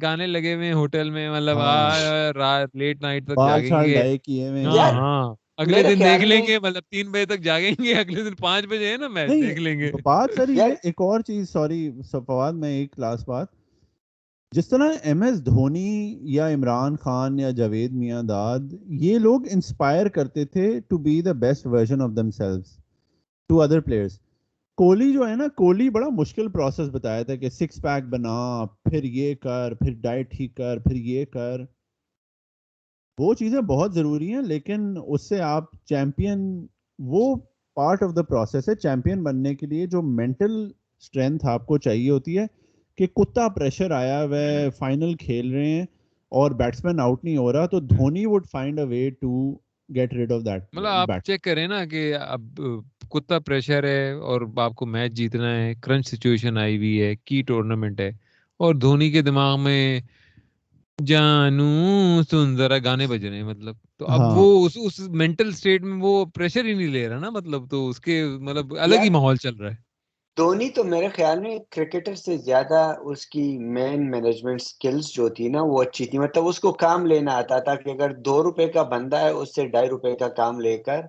Speaker 1: گانے لگے ہوئے ہوٹل میں، مطلب
Speaker 3: ہاں
Speaker 1: رات لیٹ نائٹ تک
Speaker 3: بال
Speaker 1: جاگیں
Speaker 3: چھال
Speaker 1: گے.
Speaker 3: ڈائے کیے ہوئے
Speaker 1: ہاں
Speaker 3: ہیں.
Speaker 2: یار
Speaker 1: ہاں اگلے
Speaker 2: میرے
Speaker 1: دن
Speaker 2: خیال
Speaker 1: دیکھ
Speaker 2: میں
Speaker 1: لیں گے, مطلب 3 بجے تک جاگیں گے, اگلے دن 5 بجے ہے نا میچ,
Speaker 3: نہیں
Speaker 1: دیکھ لیں گے.
Speaker 3: بات سر
Speaker 2: یار
Speaker 3: یہ ایک اور چیز, سوری فواد, میں ایک لاسٹ بات, جس طرح ایم ایس دھونی یا عمران خان یا جاوید میاں داد, یہ لوگ انسپائر کرتے تھے to be the best version of themselves to other players. Kohli جو ہے نا, کوہلی بڑا مشکل پروسیس بتایا تھا کہ 6 پیک بنا, پھر یہ کر, پھر ڈائٹ ٹھیک کر, پھر یہ کر. وہ چیزیں بہت ضروری ہیں, لیکن اس سے آپ چیمپئن, وہ پارٹ آف دا پروسیس ہے. چیمپئن بننے کے لیے جو مینٹل اسٹرینتھ آپ کو چاہیے ہوتی ہے, کہ کتا پریشر آیا ہوا ہے, فائنل کھیل رہے ہیں اور بیٹسمین آؤٹ نہیں ہو رہا, تو Dhoni would find a way to get rid of that
Speaker 1: مطلب آپ
Speaker 3: بیٹ.
Speaker 1: چیک کریں نا کہ اب کتا پریشر ہے اور آپ کو میچ جیتنا ہے, کرنچ سچویشن آئی ہوئی ہے, کی ٹورنامنٹ ہے, اور دھونی کے دماغ میں جانو سن ذرا گانے بج رہے ہیں, مطلب تو اب
Speaker 3: ہاں
Speaker 1: وہ اس مینٹل سٹیٹ میں وہ پریشر ہی نہیں لے رہا نا, مطلب تو اس کے مطلب الگ
Speaker 2: یار
Speaker 1: ہی ماحول چل رہا ہے.
Speaker 2: دھونی تو میرے خیال میں کرکٹر سے زیادہ اس کی مین مینجمنٹ سکلز جو تھی نا وہ اچھی تھی. مطلب اس کو کام لینا آتا تھا کہ اگر 2 روپے کا بندہ ہے اس سے 2.5 روپے کا کام لے کر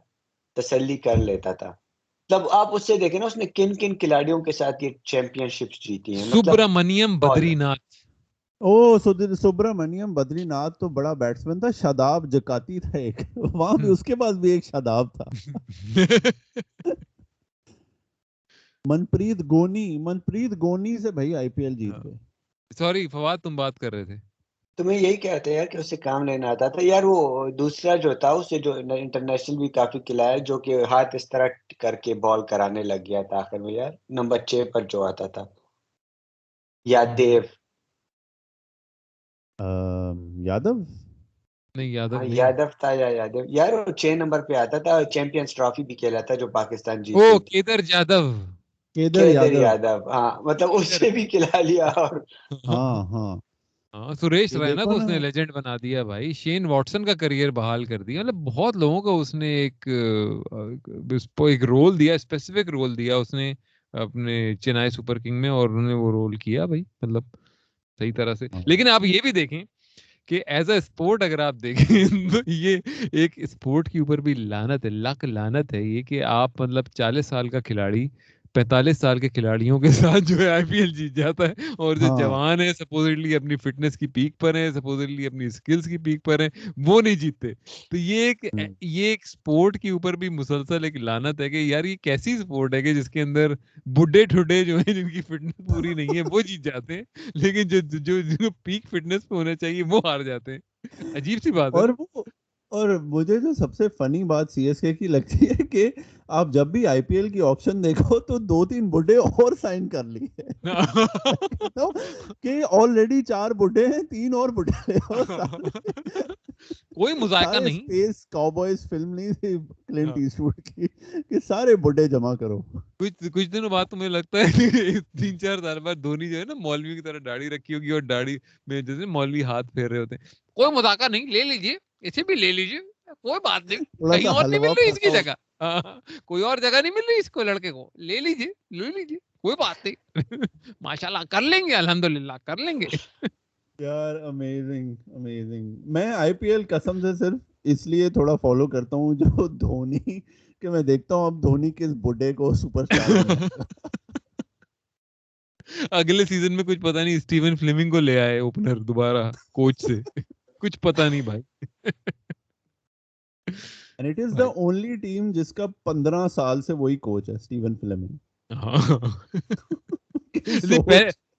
Speaker 2: تسلی کر لیتا تھا. مطلب آپ اس سے دیکھیں نا, اس نے کن کن کھلاڑیوں کے ساتھ یہ چیمپئن شپس جیتی ہیں. مطلب
Speaker 1: سبرامنیم بدری ناتھ.
Speaker 3: او سبرامنیم بدری ناتھ تو بڑا بیٹسمین تھا. شاداب جکاتی تھا ایک, وہاں بھی اس کے پاس بھی ایک شاداب تھا. منپریت گونی سے بھائی آئی پی ایل جیت گئے.
Speaker 1: سوری فواد, تم بات کر رہے تھے.
Speaker 2: تو میں یہی کہتا یار کہ اسے کام لینا آتا تھا. یار وہ دوسرا جو تھا اسے جو انٹرنیشنل بھی کافی کھلایا, جو کہ ہاتھ اس طرح کر کے بال کرانے لگ گیا تھا آخر میں, یار نمبر 6 پر جو آتا تھا, یادیو.
Speaker 3: یادو
Speaker 1: نہیں, یادو
Speaker 2: ہاں
Speaker 1: نہیں.
Speaker 2: یادو تھا یا یادیو, یار وہ 6 نمبر پہ آتا تھا, چیمپئنز ٹرافی بھی کھیلا تھا جو پاکستان جیت
Speaker 1: او
Speaker 2: گئی تھی.
Speaker 1: کیدر جادو.
Speaker 3: کیدر
Speaker 2: کیدر
Speaker 3: یادو.
Speaker 2: یادو, ہاں مطلب اس
Speaker 1: کیدر.
Speaker 2: سے بھی کھلا لیا. اور
Speaker 3: ہاں ہاں,
Speaker 1: ہاں, سریش
Speaker 3: یہ
Speaker 1: رینا
Speaker 3: دیکھو
Speaker 1: کو اس
Speaker 3: نا,
Speaker 1: نے لیجنڈ بنا دیا بھائی. شین واٹسن کا کریئر بحال کر دیا. مطلب بہت لوگوں کو اس نے ایک رول دیا, اسپیسیفک رول دیا اس نے اپنے چنائی سپر کنگ میں, اور انہوں نے وہ رول کیا بھائی, مطلب صحیح طرح سے. لیکن آپ یہ بھی دیکھیں کہ ایز اے اسپورٹ اگر آپ دیکھیں تو یہ ایک اسپورٹ کے اوپر بھی لعنت ہے, لک لعنت ہے یہ, کہ آپ مطلب 40 سال کا کھلاڑی 45 سال کے کھلاڑیوں کے ساتھ جو ہے آئی پی ایل جیت جاتا ہے, اور جو
Speaker 3: ہاں
Speaker 1: جوان ہے سپوزٹلی اپنی فٹنس کی پیک پر ہے, سپوزٹلی اپنی سکلز کی پیک پر ہیں, وہ نہیں جیتتے. تو یہ ایک سپورٹ کے اوپر بھی مسلسل ایک لعنت ہے کہ یار یہ کیسی سپورٹ ہے کہ جس کے اندر بڈھے ٹھڈے جو ہیں جن کی فٹنس پوری نہیں ہے وہ جیت جاتے ہیں, لیکن جو جن کو پیک فٹنس پہ ہونا چاہیے وہ ہار جاتے ہیں. عجیب سی بات ہے
Speaker 3: اور
Speaker 1: نا.
Speaker 3: وہ, اور مجھے جو سب سے فنی بات سی ایس کے کی لگتی ہے کہ آپ جب بھی آئی پی ایل کی آپشن دیکھو تو 2-3 بڈھے اور سائن کر لیے. کہتا ہوں کہ آلریڈی 4 بڈھے ہیں, 3 اور بڈھے لے آؤ.
Speaker 1: کوئی مذائقہ
Speaker 3: سارے
Speaker 1: نہیں.
Speaker 3: اسپیس کاؤبوائز فلم نہیں تھی کلنٹ ایسٹ وڈ کی, کہ سارے بڈھے جمع کرو.
Speaker 1: کچھ دنوں بعد تو مجھے لگتا ہے کہ 3-4 سال بعد دھونی جو ہے نا مولوی کی طرح داڑھی رکھی ہوگی, اور داڑھی میں جیسے مولوی ہاتھ پھیر رہے ہوتے ہیں, کوئی مذاکرہ نہیں, لے لیجیے اسے بھی لے لیجیے, کوئی بات نہیں,
Speaker 3: تھوڑا
Speaker 1: کہیں
Speaker 3: سا
Speaker 1: اور نہیں
Speaker 3: حلوا
Speaker 1: مل رہی اس کی
Speaker 3: پڑتا ہو.
Speaker 1: جگہ, کوئی اور جگہ نہیں مل رہی اس کو, لڑکے کو لے لیجیے کوئی بات نہیں. ماشاءاللہ کر لیں گے, الحمدللہ کر لیں گے.
Speaker 3: یار امیزنگ امیزنگ. میں آئی پی ایل قسم سے صرف اس لیے تھوڑا فالو کرتا ہوں جو دھونی, کہ میں دیکھتا ہوں اب دھونی کس بڈھے کو سپر اسٹار بنائے گا.
Speaker 1: اگلے سیزن میں کچھ پتا نہیں اسٹیون فلیمنگ کو لے آئے اوپنر دوبارہ کوچ سے, کچھ پتا نہیں بھائی.
Speaker 3: And it is the only team جس کا 15 سال سے وہی کوچ ہے, اسٹیون فلیمنگ.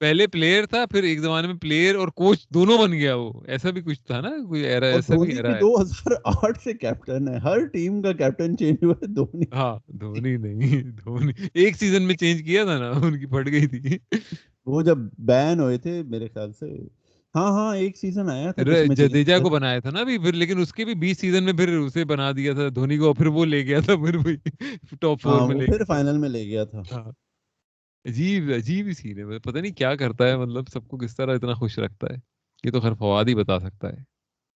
Speaker 1: پہلے پلیئر تھا, پھر ایک زمانے میں پلیئر اور کوچ دونوں بن گیا, وہ ایسا بھی کچھ تھا نا, کوئی ایرا
Speaker 3: اور
Speaker 1: ایسا بھی
Speaker 3: دھونی
Speaker 1: ایرا
Speaker 3: بھی
Speaker 1: ہے.
Speaker 3: 2008 سے کیپٹن ہے, ہر ٹیم کا کیپٹن چینج ہوا ہے دھونی.
Speaker 1: ہاں دھونی نہیں, دھونی ایک سیزن میں چینج کیا تھا نا, ان کی پھٹ گئی تھی.
Speaker 3: وہ جب بین ہوئے تھے میرے خیال سے, ہاں ایک سیزن آیا تھا جس میں چینج
Speaker 1: جڈیجا
Speaker 3: کیا
Speaker 1: کو
Speaker 3: تھا.
Speaker 1: بنایا تھا نا ابھی, پھر لیکن اس کے بھی 20 سیزن میں پھر اسے بنا دیا تھا دھونی کو, پھر وہ لے گیا تھا, پھر وہی ٹاپ 4
Speaker 3: ہاں
Speaker 1: میں
Speaker 3: وہ
Speaker 1: لے
Speaker 3: پھر
Speaker 1: گیا
Speaker 3: فائنل میں لے گیا تھا.
Speaker 1: تھا. ہاں عجیب ہی سین ہے, پتہ نہیں کیا کرتا ہے, مطلب سب کو کس طرح اتنا خوش رکھتا ہے. یہ تو خیر فواد ہی بتا سکتا ہے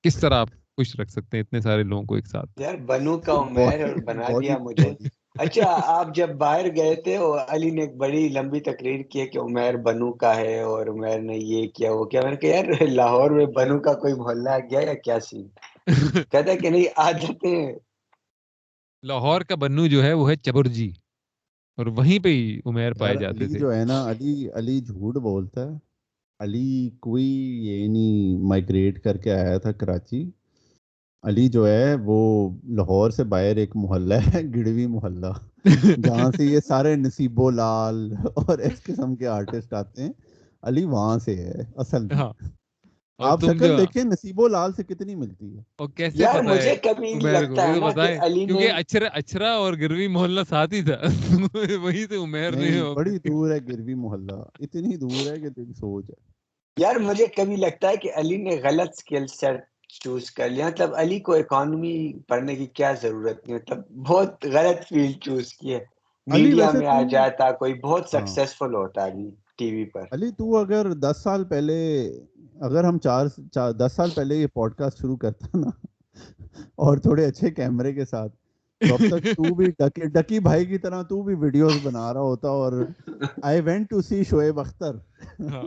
Speaker 1: کس طرح آپ خوش رکھ سکتے ہیں اتنے سارے لوگوں کو ایک ساتھ.
Speaker 2: یار بنو کا عمیر اور بنا
Speaker 3: باڈی
Speaker 2: دیا مجھے.
Speaker 3: باڈی
Speaker 2: اچھا آپ جب باہر گئے تھے اور علی نے ایک بڑی لمبی تقریر کی ہے کہ عمیر بنو کا ہے اور عمیر نے یہ کیا وہ کیا, میں نے کہا یار لاہور میں بنو کا کوئی محلہ گیا یا کیا سین, کہتا ہے کہ نہیں آ جاتے ہیں
Speaker 1: لاہور کا بنو جو ہے وہ ہے چبرجی، اور وہیں پہ ہی عمیر پائے
Speaker 3: یار
Speaker 1: جاتے
Speaker 3: علی
Speaker 1: تھے.
Speaker 3: جو ہے نا، علی جھوٹ بولتا ہے. علی کوئی یہ نہیں مائگریٹ کر کے آیا تھا کراچی. علی جو ہے وہ لاہور سے باہر ایک محلہ ہے گڑوی محلہ، جہاں سے یہ سارے نصیبو لال اور اس قسم کے آرٹسٹ آتے ہیں. علی وہاں سے ہے اصل میں.
Speaker 1: ہاں، اور
Speaker 3: آپ
Speaker 1: تم جو،
Speaker 3: شکل دیکھیں نصیبو لال سے کتنی ملتی ہے.
Speaker 1: اور کیسے
Speaker 2: یار
Speaker 1: پتا ہے
Speaker 2: مجھے کبھی
Speaker 1: عمیر کو؟
Speaker 2: لگتا
Speaker 1: یہ
Speaker 2: ہے
Speaker 1: تو
Speaker 2: نا کہ
Speaker 1: بتائیں،
Speaker 2: علی نے،
Speaker 1: کیونکہ اچھرا اور گروی محلہ ساتھ ہی تھا. وہیں سے عمیر نے
Speaker 3: نہیں بڑی دور ہے گروی محلہ، اتنی دور ہے کہ تیری سوچ ہے.
Speaker 2: یار مجھے کبھی لگتا ہے کہ علی نے غلط سکل سیٹ چوز کر لیا. مطلب علی کو اکانومی پڑھنے کی کیا ضرورت نہیں، مطلب بہت غلط فیلڈ چوز کی ہے.
Speaker 3: علی
Speaker 2: میڈیا
Speaker 3: ویسے
Speaker 2: میں
Speaker 3: تو،
Speaker 2: آ جاتا، کوئی بہت
Speaker 3: ہاں
Speaker 2: سکسیسفل ہوتا علی ٹی وی پر.
Speaker 3: علی تو اگر 10 سال پہلے، اگر ہم 10 سال پہلے یہ پوڈ کاسٹ شروع کرتا نا اور تھوڑے اچھے کیمرے کے ساتھ، تو اب تک تو بھی ڈکی بھائی کی طرح تو بھی ویڈیوز بنا رہا ہوتا. اور I went to see Shoaib Akhtar,
Speaker 1: ہاں.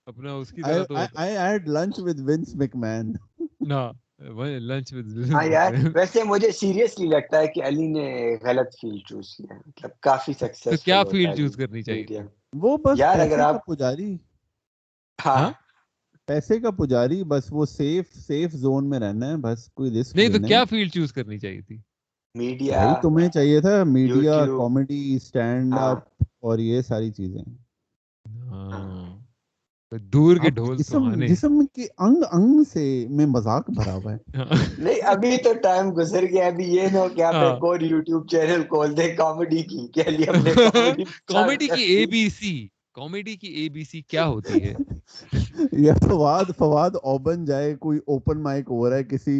Speaker 1: اپنا اس کی طرح تو ہوتا
Speaker 3: I had lunch with Vince McMahon.
Speaker 1: نا. وہی لنچ
Speaker 2: ہاں یار ویسے مجھے سیریسلی لگتا ہے کہ علی نے غلط فیلڈ چوز کیا ہے. مطلب کافی
Speaker 1: تو
Speaker 2: سکسیسفل
Speaker 1: کیا
Speaker 2: ہوتا ہے
Speaker 1: فیلڈ
Speaker 2: علی
Speaker 1: چوز کرنی چاہیے
Speaker 2: میڈیا.
Speaker 1: تھی؟
Speaker 3: وہ بس
Speaker 2: یار اگر
Speaker 3: پیسے کا
Speaker 2: آپ،
Speaker 3: پجاری،
Speaker 2: ہاں
Speaker 1: ہاں،
Speaker 3: پیسے کا پجاری، بس وہ سیف زون میں رہنا ہے، بس کوئی رسک
Speaker 1: نہیں تو
Speaker 3: لینا ہے.
Speaker 1: کیا فیلڈ چوز کرنی چاہیے تھی؟
Speaker 2: میڈیا،
Speaker 3: بھائی تمہیں چاہیے تھا میڈیا،
Speaker 2: یوٹیوب،
Speaker 3: کامیڈی، اسٹینڈ
Speaker 2: ہاں
Speaker 3: اپ اور یہ ساری چیزیں.
Speaker 1: ہاں، دور کے
Speaker 3: آپ کے
Speaker 1: ڈھول
Speaker 3: جسم
Speaker 1: سہانے.
Speaker 3: جسم کے انگ انگ سے میں مذاق بھرا ہوا ہے.
Speaker 1: ہاں،
Speaker 2: نہیں ابھی تو ٹائم گزر گیا. ابھی یہ نہ ہو کہ آپ
Speaker 1: ہاں.
Speaker 2: ایک اور یوٹیوب چینل کھول دیں کامیڈی کی، کہ علی اپنے کامیڈی
Speaker 1: کامیڈی کی اے بی سی، کامیڈی کی اے بی سی کیا ہوتی ہے؟
Speaker 3: یا فواد اوبن جائے، کوئی اوپن مائک ہو رہا ہے کسی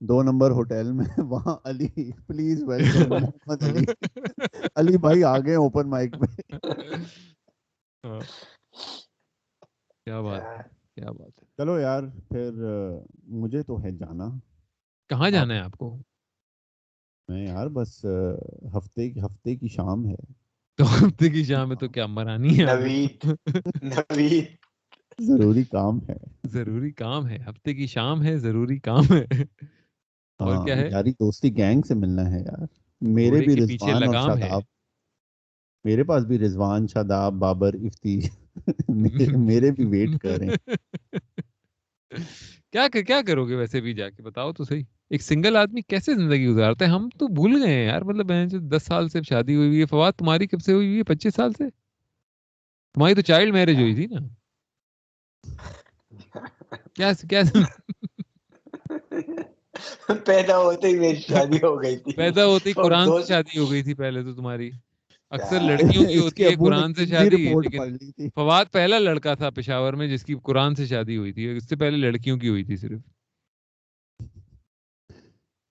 Speaker 3: 2 نمبر ہوٹل میں، وہاں علی پلیز ویلکم محمد علی. علی بھائی آ گئے اوپن مائک پہ.
Speaker 1: ہاں، کیا بات ہے، کیا بات ہے.
Speaker 3: چلو یار پھر مجھے تو ہے جانا.
Speaker 1: کہاں
Speaker 3: آپ،
Speaker 1: جانا ہے آپ کو؟
Speaker 3: میں یار بس ہفتے کی شام ہے.
Speaker 1: تو ہفتے کی شام میں تو کیا مرانی ہے آپ
Speaker 2: نوید،
Speaker 1: کو؟
Speaker 2: نوید
Speaker 3: ضروری کام ہے.
Speaker 1: ضروری کام ہے، ہفتے کی شام ہے، ضروری کام ہے. اور
Speaker 3: ہاں
Speaker 1: کیا ہے؟
Speaker 3: یاری دوستی گینگ سے ملنا ہے یار. میرے
Speaker 1: گھوڑے
Speaker 3: بھی
Speaker 1: کے پیچھے
Speaker 3: رضوان اور
Speaker 1: لگام ہے.
Speaker 3: شاداب، میرے پاس بھی رضوان، شاداب، بابر، افتی میرے بھی ویٹ کر رہے ہیں.
Speaker 1: کیا کرو گے ویسے بھی جا کے؟ بتاؤ تو صحیح. ایک سنگل آدمی کیسے زندگی گزارتا ہے؟ ہم تو بھول گئے ہیں یار. مطلب بہن جو 10 سال سے شادی ہوئی ہے. فواد تمہاری کب سے ہوئی ہوئی ہے؟ 25 سال سے. تمہاری تو چائلڈ میرج ہوئی تھی نا. کیا
Speaker 2: پیدا ہوتے ہی میری شادی ہو گئی تھی.
Speaker 1: پیدا ہوتے ہی
Speaker 2: اور
Speaker 1: قرآن سے
Speaker 2: دوست،
Speaker 1: شادی ہو گئی تھی پہلے تو تمہاری. اکثر لڑکیوں کی
Speaker 3: اس کے
Speaker 1: ہوتی ہے
Speaker 3: ابو نے
Speaker 1: قرآن سے
Speaker 3: کسی
Speaker 1: شادی،
Speaker 3: رپورٹ
Speaker 1: لیکن
Speaker 3: پڑھ لی تھی.
Speaker 1: فواد پہلا لڑکا تھا پشاور میں جس کی قرآن سے شادی ہوئی تھی. اس سے پہلے لڑکیوں کی ہوئی تھی صرف.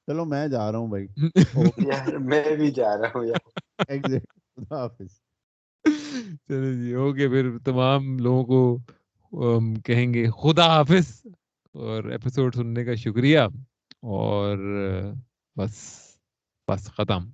Speaker 3: چلو میں جا رہا ہوں بھائی. اوکے،
Speaker 2: یار میں بھی جا رہا ہوں یار.
Speaker 3: ایگزیکٹ. خدا حافظ.
Speaker 1: چلو جی، اوکے. پھر تمام لوگوں کو کہیں گے خدا حافظ، اور ایپیسوڈ سننے کا شکریہ. اور بس ختم.